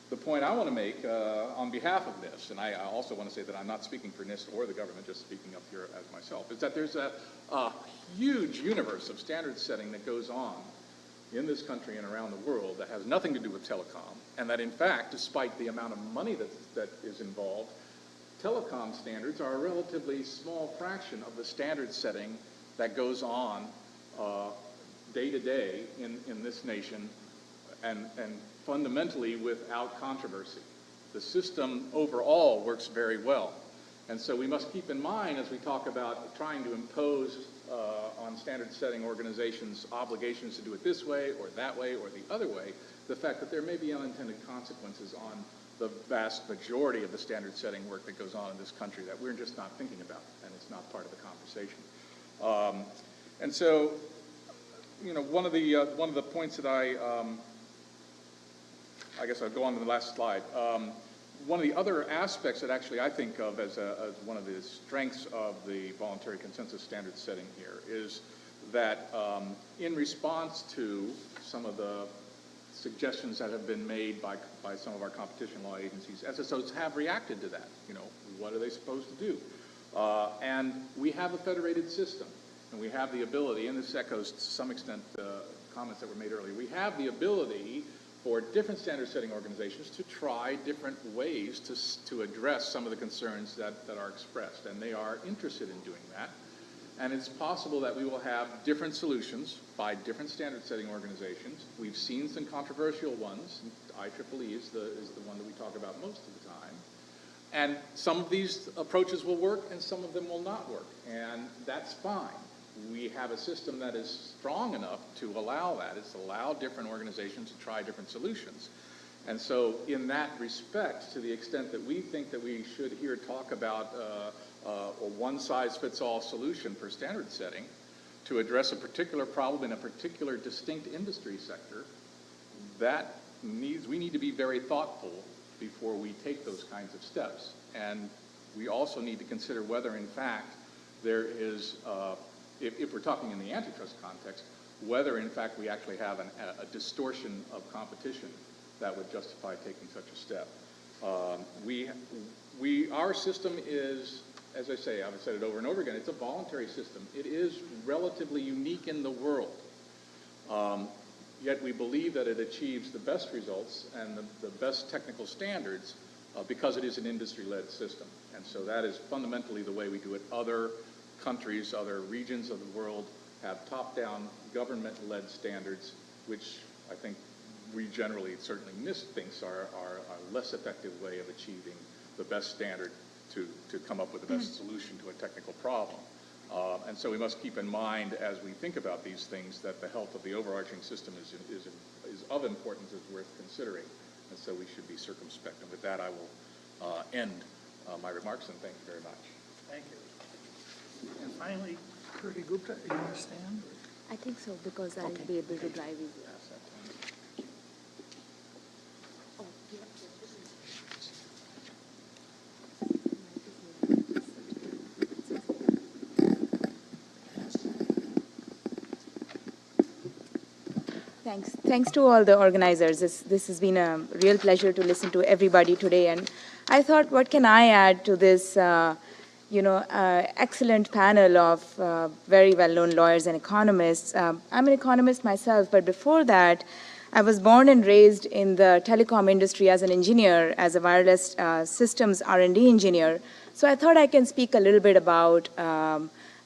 The point I want to make on behalf of NIST, and I also want to say that I'm not speaking for NIST or the government, just speaking up here as myself, is that there's a huge universe of standard setting that goes on in this country and around the world that has nothing to do with telecom, and that in fact, despite the amount of money that is involved, telecom standards are a relatively small fraction of the standard setting that goes on day to day in this nation, and fundamentally without controversy. The system overall works very well. And so we must keep in mind as we talk about trying to impose on standard setting organizations obligations to do it this way or that way or the other way, the fact that there may be unintended consequences on the vast majority of the standard setting work that goes on in this country that we're just not thinking about, and it's not part of the conversation. And so, you know, one of the points that I guess I'll go on to the last slide. One of the other aspects that actually I think of as one of the strengths of the voluntary consensus standard setting here is that in response to some of the suggestions that have been made by some of our competition law agencies, SSOs have reacted to that. You know, what are they supposed to do? And we have a federated system, and we have the ability, and this echoes to some extent comments that were made earlier, we have the ability for different standard setting organizations to try different ways to address some of the concerns that are expressed, and they are interested in doing that. And it's possible that we will have different solutions by different standard setting organizations. We've seen some controversial ones. IEEE is the one that we talk about most of the time. And some of these approaches will work and some of them will not work, and that's fine. We have a system that is strong enough to allow that. It's allowed different organizations to try different solutions. And so in that respect, to the extent that we think that we should here talk about a one-size-fits-all solution for standard setting to address a particular problem in a particular distinct industry sector, we need to be very thoughtful before we take those kinds of steps. And we also need to consider whether, in fact, there is, if we're talking in the antitrust context, whether, in fact, we actually have a distortion of competition that would justify taking such a step. Our system is, as I say, I've said it over and over again, it's a voluntary system. It is relatively unique in the world. Yet we believe that it achieves the best results and the best technical standards because it is an industry-led system. And so that is fundamentally the way we do it. Other countries, other regions of the world have top-down government-led standards, which I think we generally, certainly NIST thinks are a less effective way of achieving the best standard to come up with the best solution to a technical problem. And so we must keep in mind as we think about these things that the health of the overarching system is of importance, is worth considering. And so we should be circumspect. And with that, I will end my remarks, and thank you very much. Thank you. And finally, Kirti Gupta, you understand? I think so, because I'll be able to drive easier. Thanks to all the organizers. This has been a real pleasure to listen to everybody today. And I thought, what can I add to this, excellent panel of very well-known lawyers and economists? I'm an economist myself, but before that, I was born and raised in the telecom industry as an engineer, as a wireless systems R&D engineer. So I thought I can speak a little bit about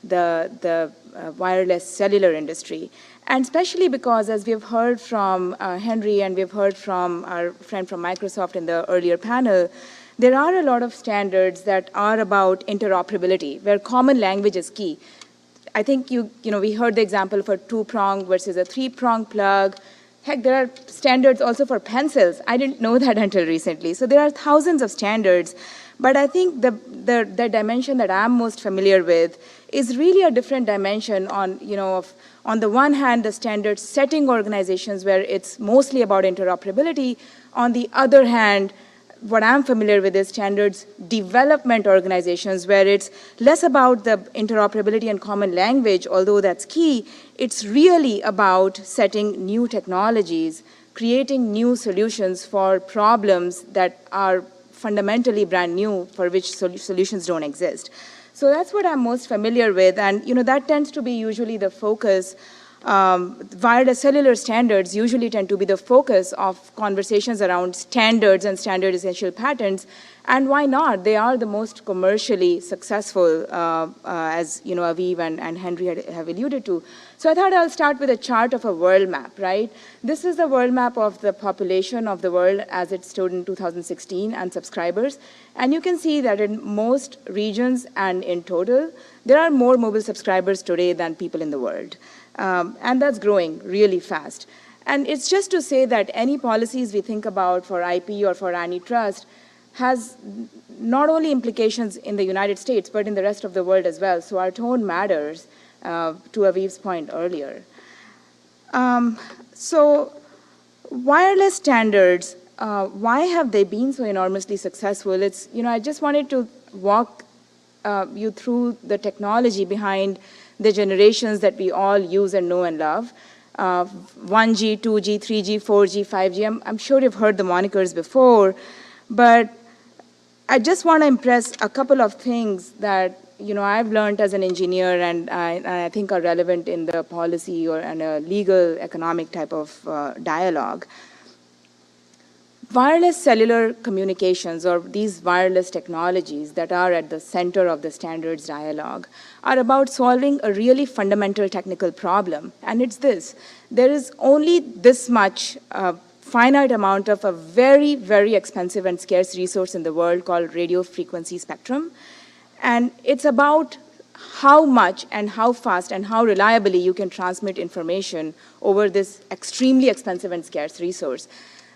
the wireless cellular industry. And especially because, as we've heard from Henry and we've heard from our friend from Microsoft in the earlier panel, there are a lot of standards that are about interoperability, where common language is key. I think we heard the example of a two-prong versus a three-prong plug. Heck, there are standards also for pencils. I didn't know that until recently. So there are thousands of standards. But I think the dimension that I'm most familiar with is really a different dimension on the one hand, the standard setting organizations where it's mostly about interoperability. On the other hand, what I'm familiar with is standards development organizations where it's less about the interoperability and common language, although that's key. It's really about setting new technologies, creating new solutions for problems that are fundamentally brand new, for which solutions don't exist. So that's what I'm most familiar with, and that tends to be usually the focus. Wireless cellular standards usually tend to be the focus of conversations around standards and standard essential patents, and why not? They are the most commercially successful, as Aviv and Henry have alluded to. So I thought I'll start with a chart of a world map, right? This is the world map of the population of the world as it stood in 2016 and subscribers. And you can see that in most regions and in total, there are more mobile subscribers today than people in the world. And that's growing really fast. And it's just to say that any policies we think about for IP or for antitrust has not only implications in the United States, but in the rest of the world as well. So our tone matters, to Aviv's point earlier. So wireless standards, why have they been so enormously successful? It's, I just wanted to walk you through the technology behind the generations that we all use and know and love. 1G, 2G, 3G, 4G, 5G. I'm sure you've heard the monikers before, but I just want to impress a couple of things that I've learned as an engineer and I think are relevant in the policy and a legal economic type of dialogue. Wireless cellular communications, or these wireless technologies that are at the center of the standards dialogue, are about solving a really fundamental technical problem. And it's this: there is only this much finite amount of a very, very expensive and scarce resource in the world called radio frequency spectrum. And it's about how much and how fast and how reliably you can transmit information over this extremely expensive and scarce resource.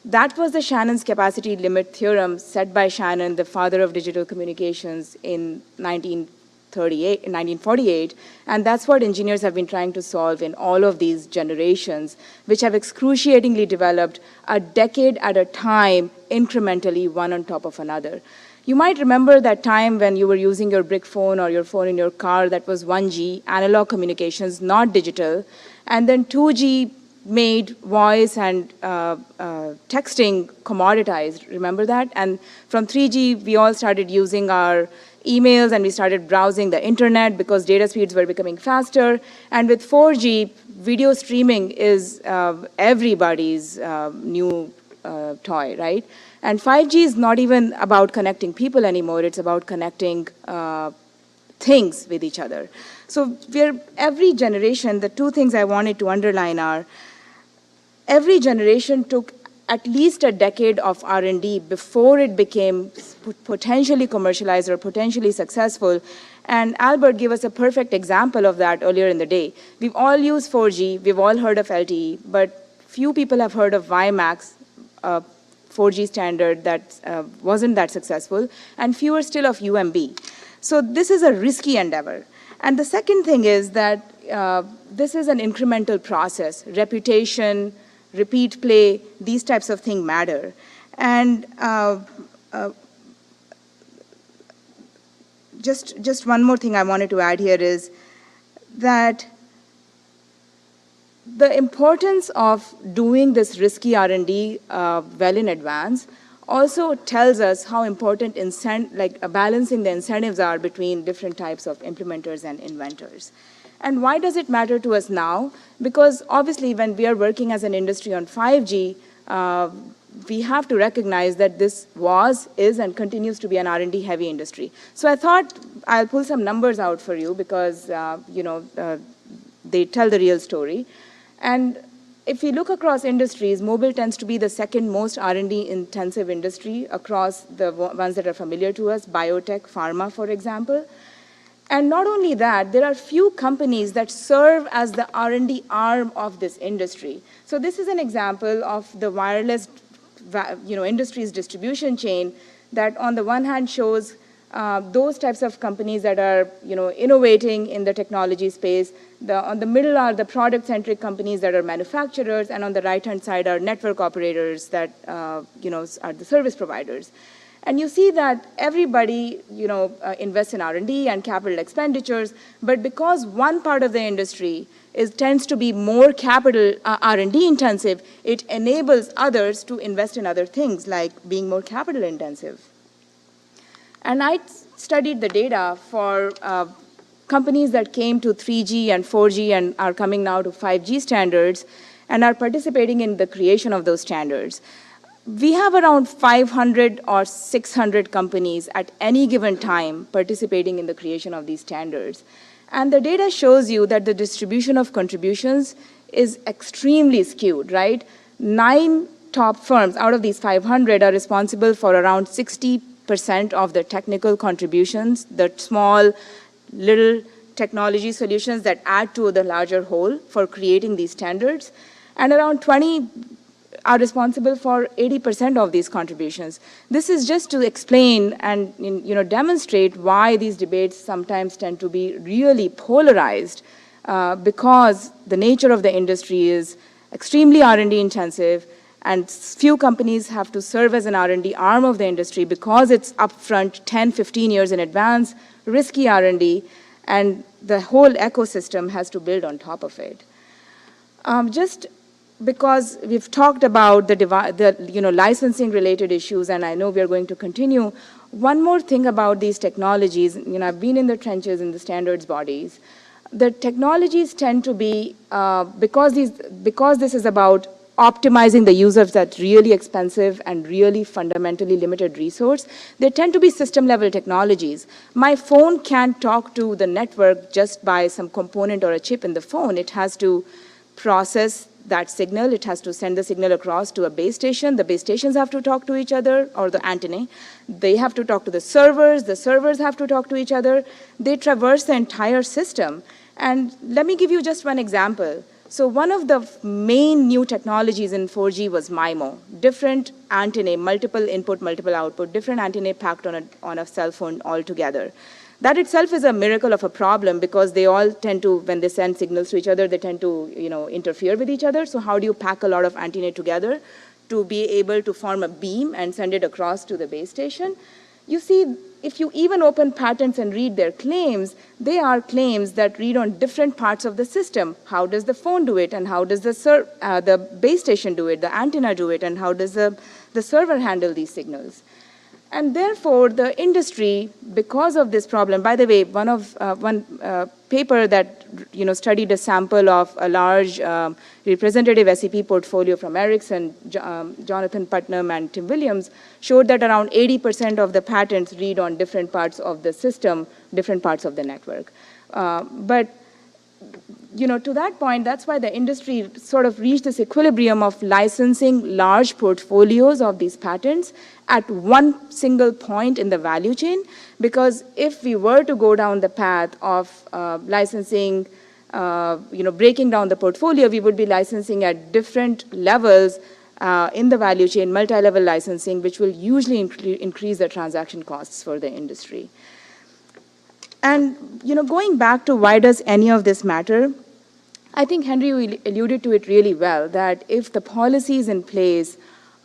That was the Shannon's capacity limit theorem set by Shannon, the father of digital communications, in 1948, and that's what engineers have been trying to solve in all of these generations, which have excruciatingly developed a decade at a time, incrementally, one on top of another. You might remember that time when you were using your brick phone or your phone in your car that was 1G, analog communications, not digital, and then 2G made voice and texting commoditized, remember that? And from 3G, we all started using our emails and we started browsing the internet because data speeds were becoming faster. And with 4G, video streaming is everybody's new toy, right? And 5G is not even about connecting people anymore, it's about connecting things with each other. So every generation, the two things I wanted to underline are, every generation took at least a decade of R&D before it became potentially commercialized or potentially successful. And Albert gave us a perfect example of that earlier in the day. We've all used 4G, we've all heard of LTE, but few people have heard of WiMAX, 4G standard that wasn't that successful, and fewer still of UMB. So this is a risky endeavor. And the second thing is that this is an incremental process. Reputation, repeat play, these types of things matter. And just one more thing I wanted to add here is that the importance of doing this risky R&D well in advance also tells us how important balancing the incentives are between different types of implementers and inventors. And why does it matter to us now? Because obviously when we are working as an industry on 5G, we have to recognize that this is, and continues to be an R&D heavy industry. So I thought I'll pull some numbers out for you because, they tell the real story. And if we look across industries, mobile tends to be the second most R&D intensive industry across the ones that are familiar to us, biotech, pharma, for example. And not only that, there are few companies that serve as the R&D arm of this industry. So this is an example of the wireless industry's distribution chain that on the one hand shows those types of companies that are innovating in the technology space. On the middle are the product-centric companies that are manufacturers, and on the right-hand side are network operators that are the service providers. And you see that everybody, invests in R&D and capital expenditures, but because one part of the industry tends to be more capital R&D intensive, it enables others to invest in other things, like being more capital intensive. And I studied the data for companies that came to 3G and 4G and are coming now to 5G standards and are participating in the creation of those standards. We have around 500 or 600 companies at any given time participating in the creation of these standards. And the data shows you that the distribution of contributions is extremely skewed, right? 9 top firms out of these 500 are responsible for around 60% of the technical contributions, the small, little technology solutions that add to the larger whole for creating these standards. And around 20 are responsible for 80% of these contributions. This is just to explain and demonstrate why these debates sometimes tend to be really polarized because the nature of the industry is extremely R&D intensive, and few companies have to serve as an R&D arm of the industry because it's upfront 10, 15 years in advance, risky R&D, and the whole ecosystem has to build on top of it. Just because we've talked about the licensing related issues, and I know we are going to continue, one more thing about these technologies, I've been in the trenches in the standards bodies. The technologies tend to be, because this is about optimizing the use of that really expensive and really fundamentally limited resource, they tend to be system-level technologies. My phone can't talk to the network just by some component or a chip in the phone. It has to process that signal. It has to send the signal across to a base station. The base stations have to talk to each other, or the antennae. They have to talk to the servers have to talk to each other. They traverse the entire system. And let me give you just one example. So one of the main new technologies in 4G was MIMO, different antennae, multiple input, multiple output, different antennae packed on a cell phone altogether. That itself is a miracle of a problem because they all tend to, when they send signals to each other, they tend to interfere with each other. So how do you pack a lot of antennae together to be able to form a beam and send it across to the base station? you see, if you even open patents and read their claims, they are claims that read on different parts of the system. How does the phone do it, and how does the base station do it, the antenna do it, and how does the server handle these signals? And therefore, the industry, because of this problem, by the way, one paper that studied a sample of a large representative SEP portfolio from Ericsson, Jonathan Putnam and Tim Williams, showed that around 80% of the patents read on different parts of the system, different parts of the network. But to that point, that's why the industry sort of reached this equilibrium of licensing large portfolios of these patents at one single point in the value chain, because if we were to go down the path of licensing, breaking down the portfolio, we would be licensing at different levels in the value chain, multi-level licensing, which will usually increase the transaction costs for the industry. And, going back to why does any of this matter, I think Henry alluded to it really well, that if the policies in place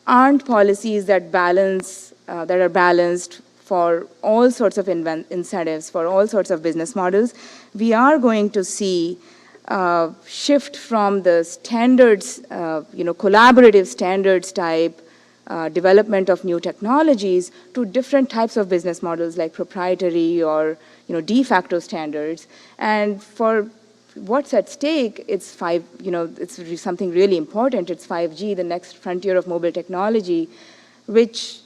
aren't policies that are balanced for all sorts of incentives, for all sorts of business models, we are going to see shift from the standards, collaborative standards type development of new technologies to different types of business models like proprietary or de facto standards. And for what's at stake, it's something really important. It's 5G, the next frontier of mobile technology, which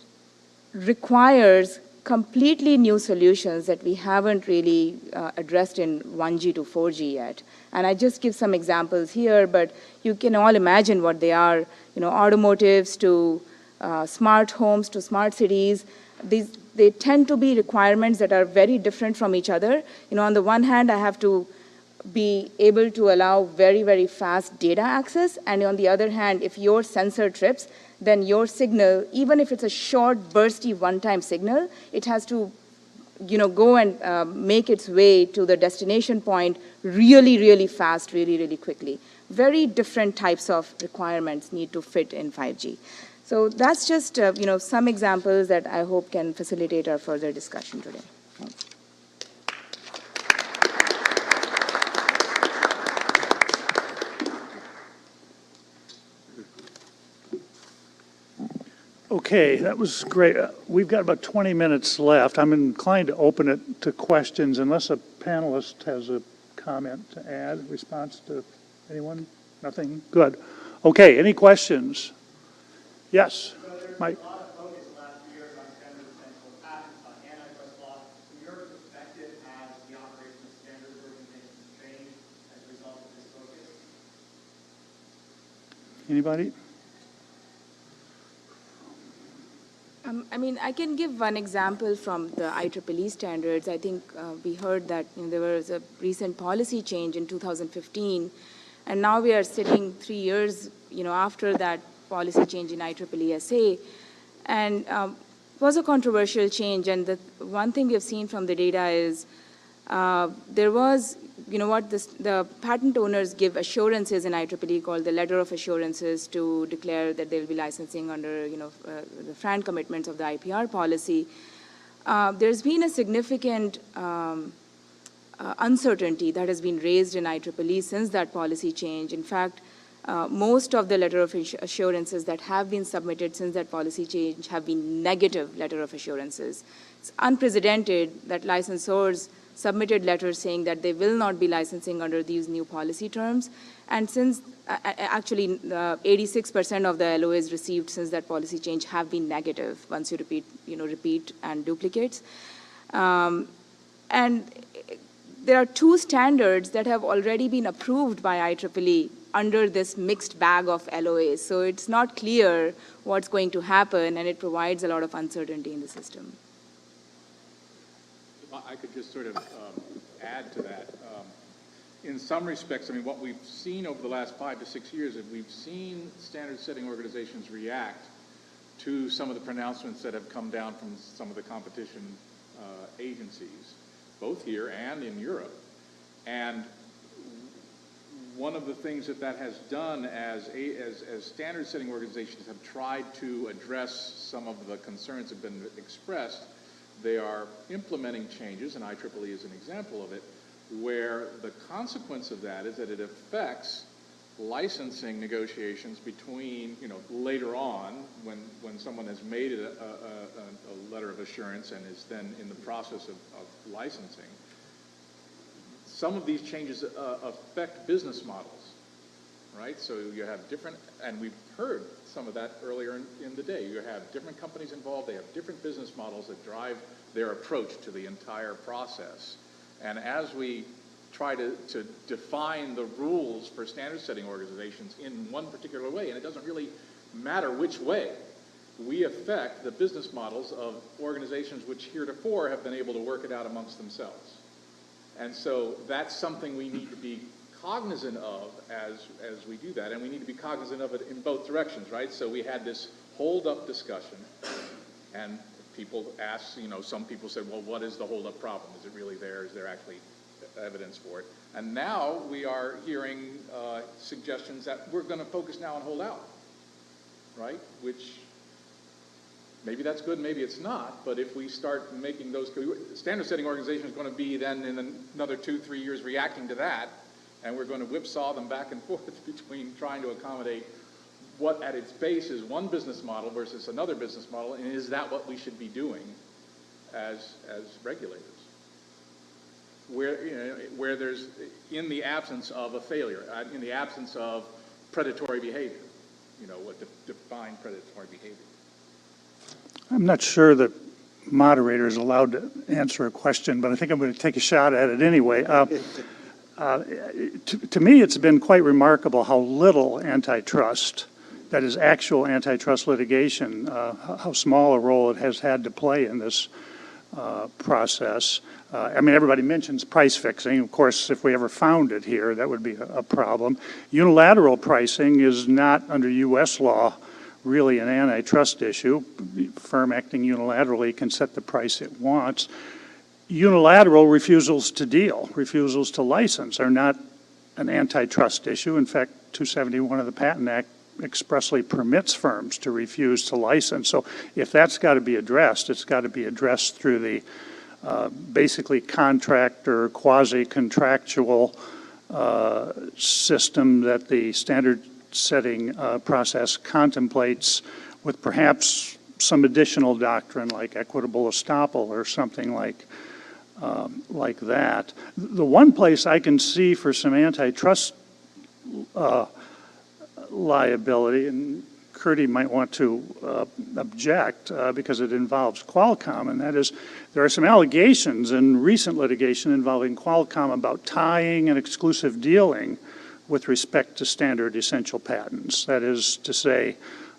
requires completely new solutions that we haven't really addressed in 1G to 4G yet. And I just give some examples here, but you can all imagine what they are. Automotives to smart homes to smart cities. They tend to be requirements that are very different from each other. On the one hand, I have to be able to allow very, very fast data access. And on the other hand, if your sensor trips, then your signal, even if it's a short, bursty, one-time signal, it has to go and make its way to the destination point really, really fast, really, really quickly. Very different types of requirements need to fit in 5G. So that's just some examples that I hope can facilitate our further discussion today. Thanks. Okay, that was great. We've got about 20 minutes left. I'm inclined to open it to questions unless a panelist has a comment to add, response to anyone? Nothing? Good. Okay, any questions? Yes, Mike. A lot of focus the last few years on standard essential patents, on antitrust law. From your perspective, has the operation of standards organizations changed as a result of this focus? Anybody? I can give one example from the IEEE standards. I think we heard that there was a recent policy change in 2015, and now we are sitting 3 years, after that policy change in IEEE SA, and it was a controversial change. And the one thing we have seen from the data is there was, the patent owners give assurances in IEEE called the letter of assurances to declare that they will be licensing under, the FRAND commitments of the IPR policy. There's been a significant uncertainty that has been raised in IEEE since that policy change. In fact, most of the letter of assurances that have been submitted since that policy change have been negative letter of assurances. It's unprecedented that licensors submitted letters saying that they will not be licensing under these new policy terms. And since, actually, 86% of the LOAs received since that policy change have been negative once you repeat and duplicates. And there are 2 standards that have already been approved by IEEE under this mixed bag of LOAs. So it's not clear what's going to happen, and it provides a lot of uncertainty in the system. I could just sort of add to that. In some respects, what we've seen over the last 5 to 6 years is we've seen standard-setting organizations react to some of the pronouncements that have come down from some of the competition agencies, both here and in Europe. And one of the things that has done as standard-setting organizations have tried to address some of the concerns that have been expressed, they are implementing changes, and IEEE is an example of it, where the consequence of that is that it affects licensing negotiations between, later on, when someone has made a letter of assurance and is then in the process of licensing. Some of these changes affect business models, right? So you have different, and we've heard some of that earlier in the day. You have different companies involved. They have different business models that drive their approach to the entire process. And as we try to define the rules for standard setting organizations in one particular way, and it doesn't really matter which way, we affect the business models of organizations which heretofore have been able to work it out amongst themselves. And so that's something we need to be cognizant of as we do that, and we need to be cognizant of it in both directions, right? So we had this hold-up discussion, and people asked, some people said, well, what is the hold-up problem? Is it really there? Is there actually evidence for it? And now we are hearing suggestions that we're going to focus now on hold-out, right? Which maybe that's good, maybe it's not, but if we start making those, standard setting organization is going to be then in another 2-3 years reacting to that, and we're going to whipsaw them back and forth between trying to accommodate what at its base is one business model versus another business model, and is that what we should be doing as regulators? Where there's, in the absence of a failure, in the absence of predatory behavior, what define predatory behavior. I'm not sure that moderator is allowed to answer a question, but I think I'm going to take a shot at it anyway. To me, it's been quite remarkable how little antitrust, that is actual antitrust litigation, how small a role it has had to play in this process. Everybody mentions price fixing. Of course, if we ever found it here, that would be a problem. Unilateral pricing is not, under U.S. law, really an antitrust issue. The firm acting unilaterally can set the price it wants. Unilateral refusals to deal, refusals to license are not an antitrust issue. In fact, 271 of the Patent Act expressly permits firms to refuse to license. So if that's got to be addressed, it's got to be addressed through the basically contract or quasi-contractual system that the standard setting process contemplates, with perhaps some additional doctrine like equitable estoppel or something like that. The one place I can see for some antitrust liability, and Kirti might want to object because it involves Qualcomm, and that is there are some allegations in recent litigation involving Qualcomm about tying and exclusive dealing with respect to standard essential patents. That is to say,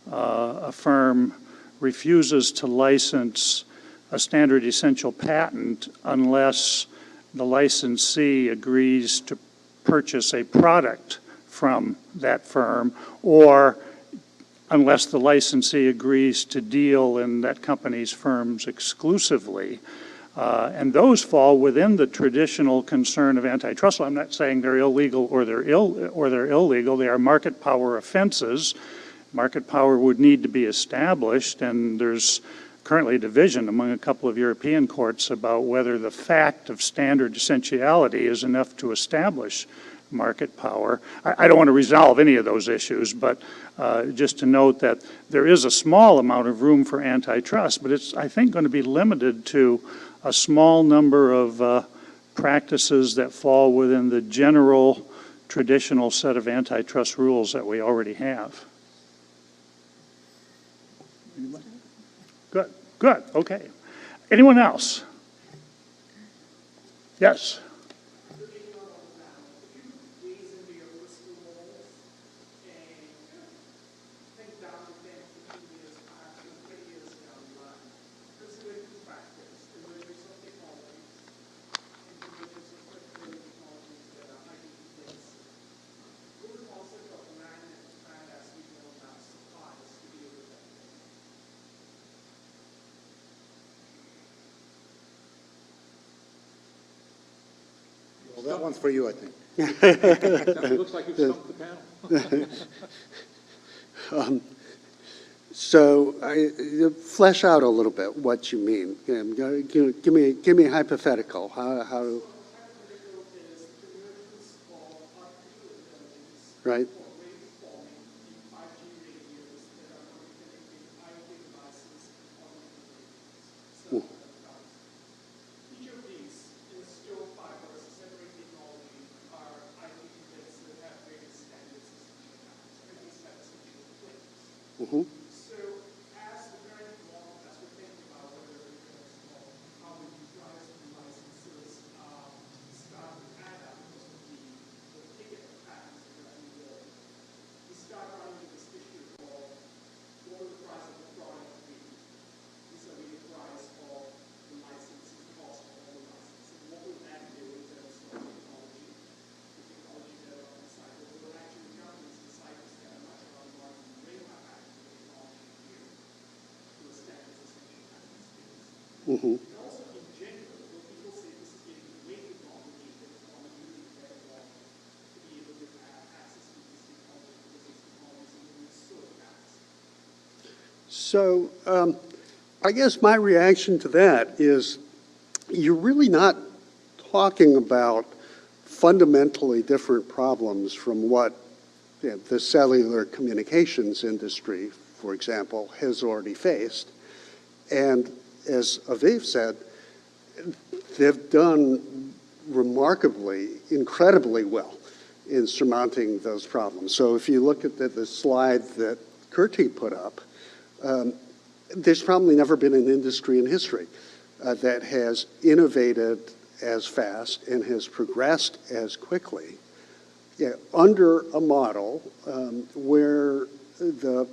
a firm refuses to license a standard essential patent unless the licensee agrees to purchase a product from that firm, or unless the licensee agrees to deal in that company's firms exclusively. And those fall within the traditional concern of antitrust law. I'm not saying they're illegal or they're illegal. They are market power offenses. Market power would need to be established, and there's currently a division among a couple of European courts about whether the fact of standard essentiality is enough to establish market power. I don't want to resolve any of those issues, but just to note that there is a small amount of room for antitrust, but it's, I think, going to be limited to a small number of practices that fall within the general traditional set of antitrust rules that we already have. Good, good, okay. Anyone else? Yes. Well, that one's for you, I think. It looks like you've stumped the panel. So flesh out a little bit what you mean. Give me a hypothetical. How right? Mm-hmm. So as the parent model, as we're thinking about whether we're going to how we utilize the licenses, start with ADA, because of the ticket patterns that we will. We start running this issue of what will the price of the product be? This will be the price of the licensing cost of all the licenses. What will that do in terms of technology? The technology that are on the side, what will actually governments decide to spend much of our money and bring that back to the technology here to establish essential patents. Mm-hmm. And also in general, when people say this is getting way too complicated for a user to get along to be able to have access to this technology because this technology is moving so fast. So I guess my reaction to that is you're really not talking about fundamentally different problems from what the cellular communications industry, for example, has already faced. And as Aviv said, they've done remarkably, incredibly well in surmounting those problems. So if you look at the slide that Kirti put up, there's probably never been an industry in history that has innovated as fast and has progressed as quickly under a model where the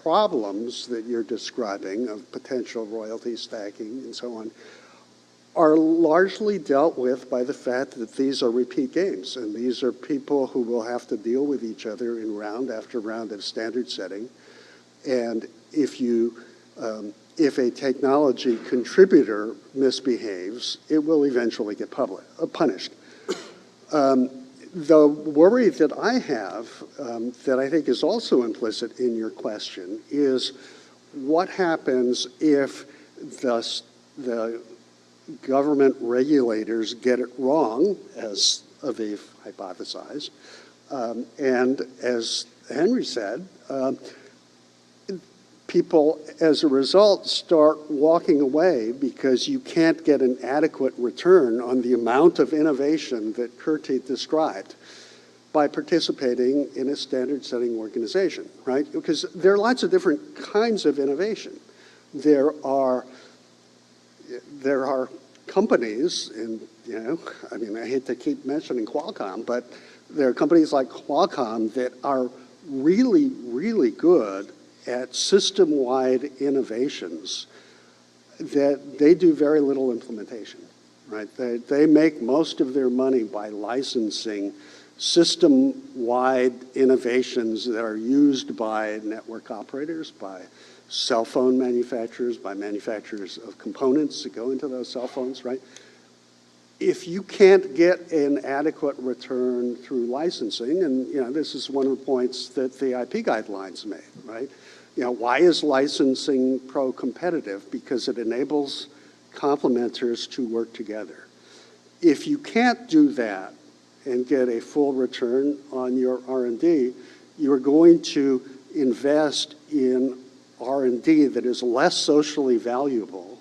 problems that you're describing of potential royalty stacking and so on are largely dealt with by the fact that these are repeat games, and these are people who will have to deal with each other in round after round of standard setting. And if a technology contributor misbehaves, it will eventually get punished. The worry that I have, that I think is also implicit in your question, is what happens if the government regulators get it wrong, as Aviv hypothesized, and as Henry said, people, as a result, start walking away because you can't get an adequate return on the amount of innovation that Kirti described by participating in a standard-setting organization, right? Because there are lots of different kinds of innovation. There are companies, and I mean, I hate to keep mentioning Qualcomm, but there are companies like Qualcomm that are really, really good at system-wide innovations that they do very little implementation, right? They make most of their money by licensing system-wide innovations that are used by network operators, by cell phone manufacturers, by manufacturers of components that go into those cell phones, right? If you can't get an adequate return through licensing, and this is one of the points that the IP guidelines made, right? Why is licensing pro-competitive? Because it enables complementers to work together. If you can't do that and get a full return on your R&D, you're going to invest in R&D that is less socially valuable,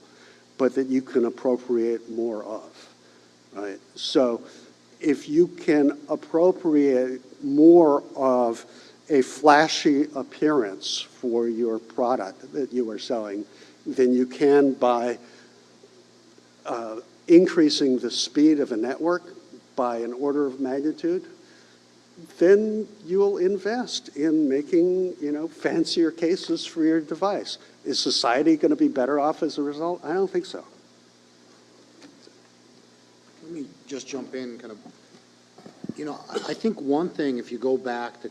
but that you can appropriate more of, right? So if you can appropriate more of a flashy appearance for your product that you are selling than you can by increasing the speed of a network by an order of magnitude, then you'll invest in making, fancier cases for your device. Is society going to be better off as a result? I don't think so. Let me just jump in, I think one thing, if you go back to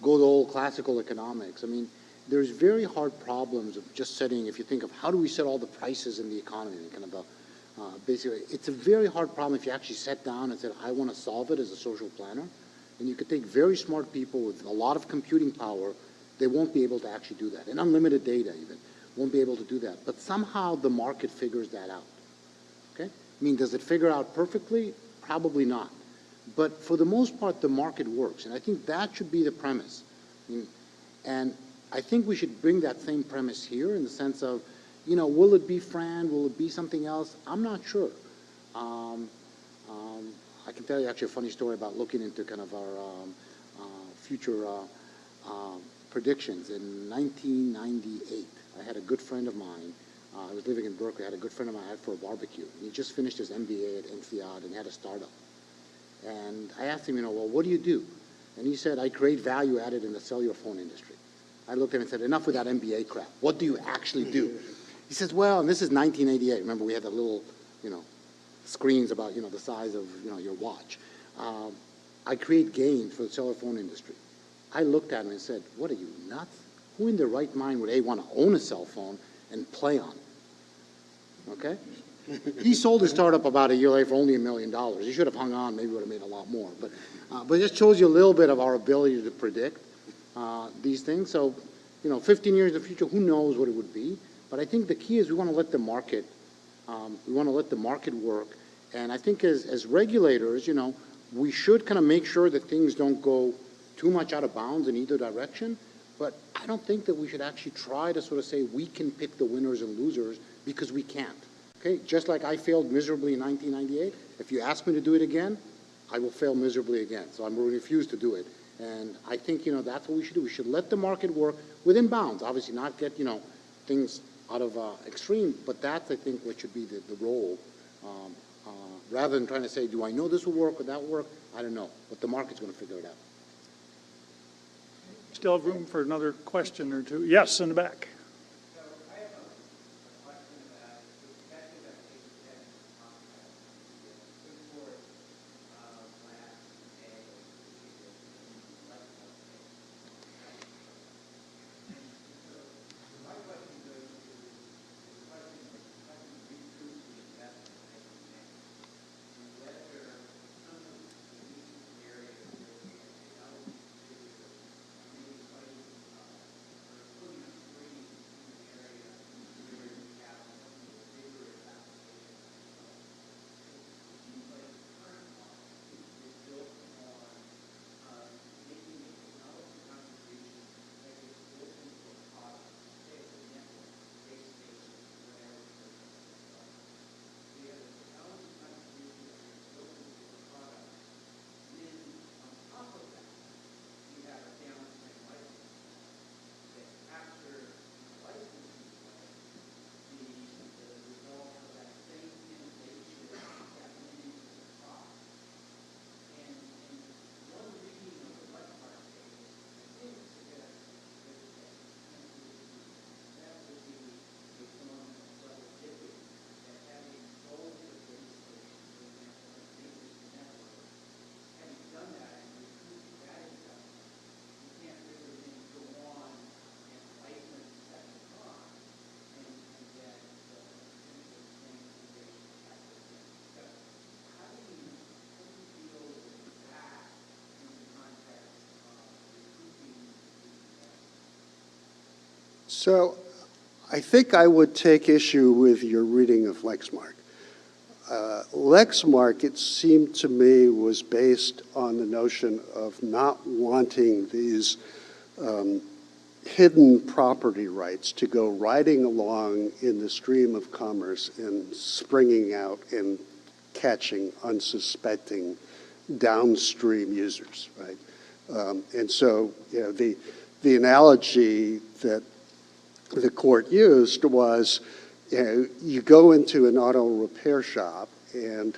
go to old classical economics, I mean, there's very hard problems of just setting, if you think of how do we set all the prices in the economy, basically, it's a very hard problem if you actually sat down and said, I want to solve it as a social planner. And you could take very smart people with a lot of computing power They won't be able to actually do that. And unlimited data even won't be able to do that. But somehow the market figures that out. Okay? I mean, does it figure out perfectly? Probably not. But for the most part, the market works. And I think that should be the premise. And I think we should bring that same premise here in the sense of, you know, will it be FRAND? Will it be something else? I'm not sure. I can tell you actually a funny story about looking into kind of our future predictions. In 1998, I had a good friend of mine. I was living in Berkeley. I had a good friend of mine out for a barbecue. And he just finished his MBA at INSEAD and had a startup. And I asked him, you know, well, what do you do? And he said, I create value added in the cellular phone industry. I looked at him and said, enough with that MBA crap. What do you actually do? He says, well, and this is 1988. Remember, we had the little, you know, screens about, you know, the size of, you know, your watch. I create games for the cellular phone industry. I looked at him and said, what are you, nuts? Who in their right mind would, A, want to own a cell phone and play on it? Okay? He sold his startup about a year later for only $1 million. He should have hung on, maybe would have made a lot more. But it just shows you a little bit of our ability to predict these things. So, you know, 15 years in the future, who knows what it would be? But I think the key is we want to let the market, work. And I think as regulators, you know, we should kind of make sure that things don't go too much out of bounds in either direction. But I don't think that we should actually try to sort of say we can pick the winners and losers because we can't. Okay? Just like I failed miserably in 1998, if you ask me to do it again, I will fail miserably again. So I'm going to refuse to do it. And I think, you know, that's what we should do. We should let the market work within bounds. Obviously not get, you know, things out of extreme, but that's, I think, what should be the role. Rather than trying to say, do I know this will work or that will work? I don't know. But the market's going to figure it out. Still have room for another question or two. Yes, in the back. So I think I would take issue with your reading of Lexmark. Lexmark, it seemed to me, was based on the notion of not wanting these hidden property rights to go riding along in the stream of commerce and springing out and catching unsuspecting downstream users, right? And so, you know, the analogy that the court used was, you know, you go into an auto repair shop and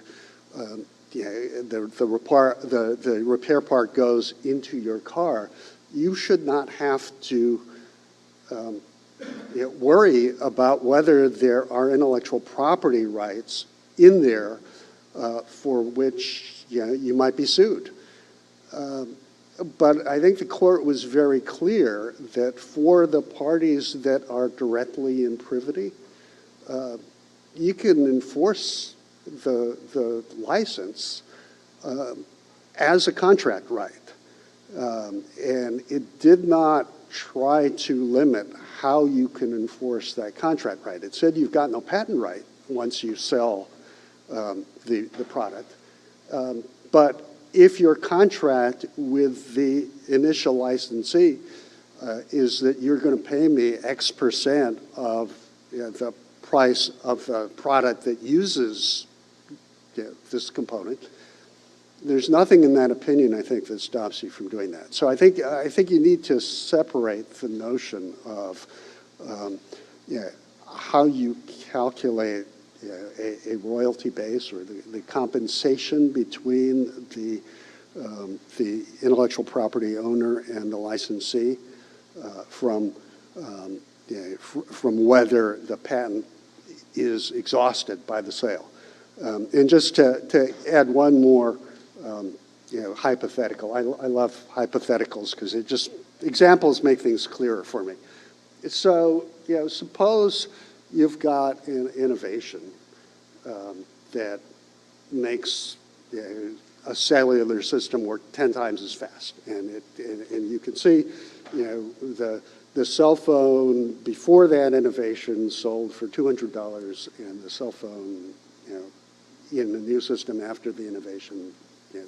you know, the repair part goes into your car. You should not have to you know, worry about whether there are intellectual property rights in there for which, you know, you might be sued. But I think the court was very clear that for the parties that are directly in privity, you can enforce the license as a contract right. And it did not try to limit how you can enforce that contract right. It said you've got no patent right once you sell the product. But if your contract with the initial licensee is that you're going to pay me X% of the price of the product that uses this component, there's nothing in that opinion, I think, that stops you from doing that. So I think you need to separate the notion of how you calculate a royalty base or the compensation between the intellectual property owner and the licensee from whether the patent is exhausted by the sale. And just to add one more hypothetical. I love hypotheticals because it just, examples make things clearer for me. So, suppose you've got an innovation that makes a cellular system work 10 times as fast. And you can see, the cell phone before that innovation sold for $200, and the cell phone, in the new system after the innovation,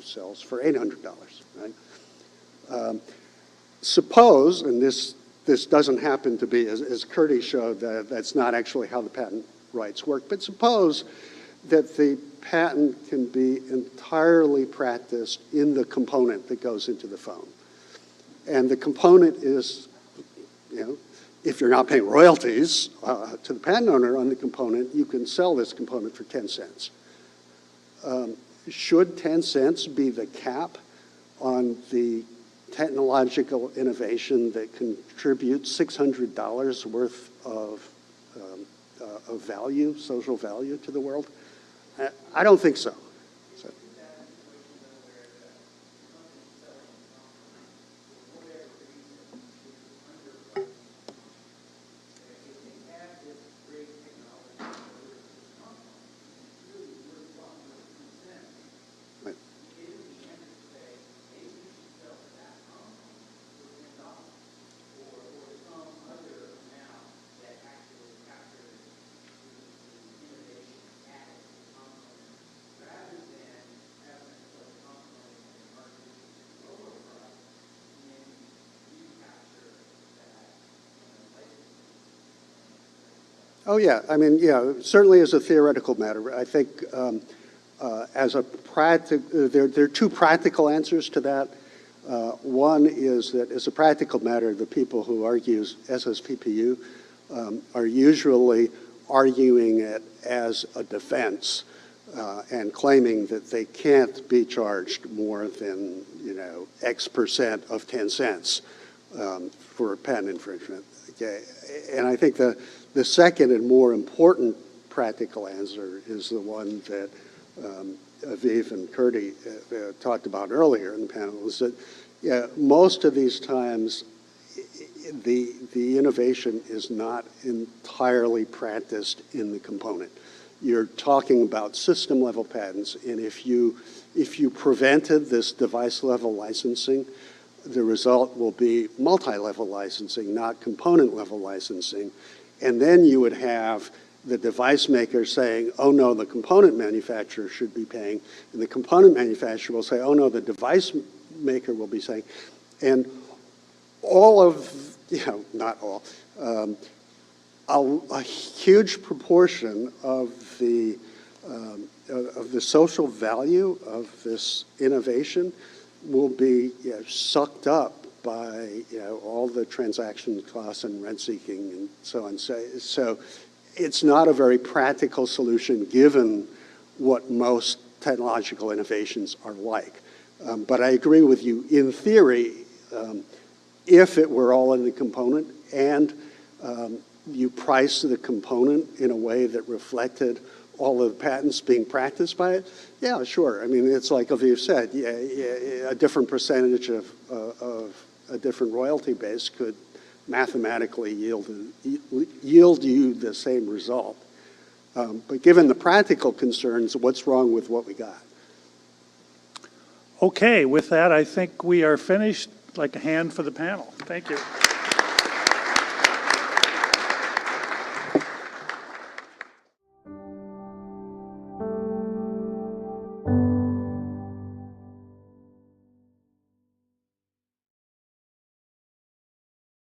sells for $800, right? Suppose, and this doesn't happen to be, as Kirti showed, that's not actually how the patent rights work, but suppose that the patent can be entirely practiced in the component that goes into the phone. And the component is, if you're not paying royalties to the patent owner on the component, you can sell this component for 10 cents. Should 10 cents be the cap on the technological innovation that contributes $600 worth of value, social value to the world? I don't think so. Oh, yeah. I mean, certainly as a theoretical matter. I think as a there are two practical answers to that. One is that as a practical matter, the people who argue SSPPU are usually arguing it as a defense and claiming that they can't be charged more than, X% of 10 cents for patent infringement. Okay. And I think the second and more important practical answer is the one that Aviv and Kirti talked about earlier in the panel, is that most of these times the innovation is not entirely practiced in the component. You're talking about system level patents, and if you prevented this device level licensing, the result will be multi-level licensing, not component level licensing. And then you would have the device maker saying, oh no, the component manufacturer should be paying. And the component manufacturer will say, oh no, the device maker will be saying. And all of, not all, a huge proportion of the social value of this innovation will be sucked up by all the transaction costs and rent seeking and so on. So it's not a very practical solution given what most technological innovations are like. But I agree with you. In theory, if it were all in the component and you priced the component in a way that reflected all of the patents being practiced by it, yeah, sure. I mean, it's like Aviv said, a different percentage of a different royalty base could mathematically yield you the same result. But given the practical concerns, what's wrong with what we got? Okay, with that, I think we are finished. Like a hand for the panel. Thank you.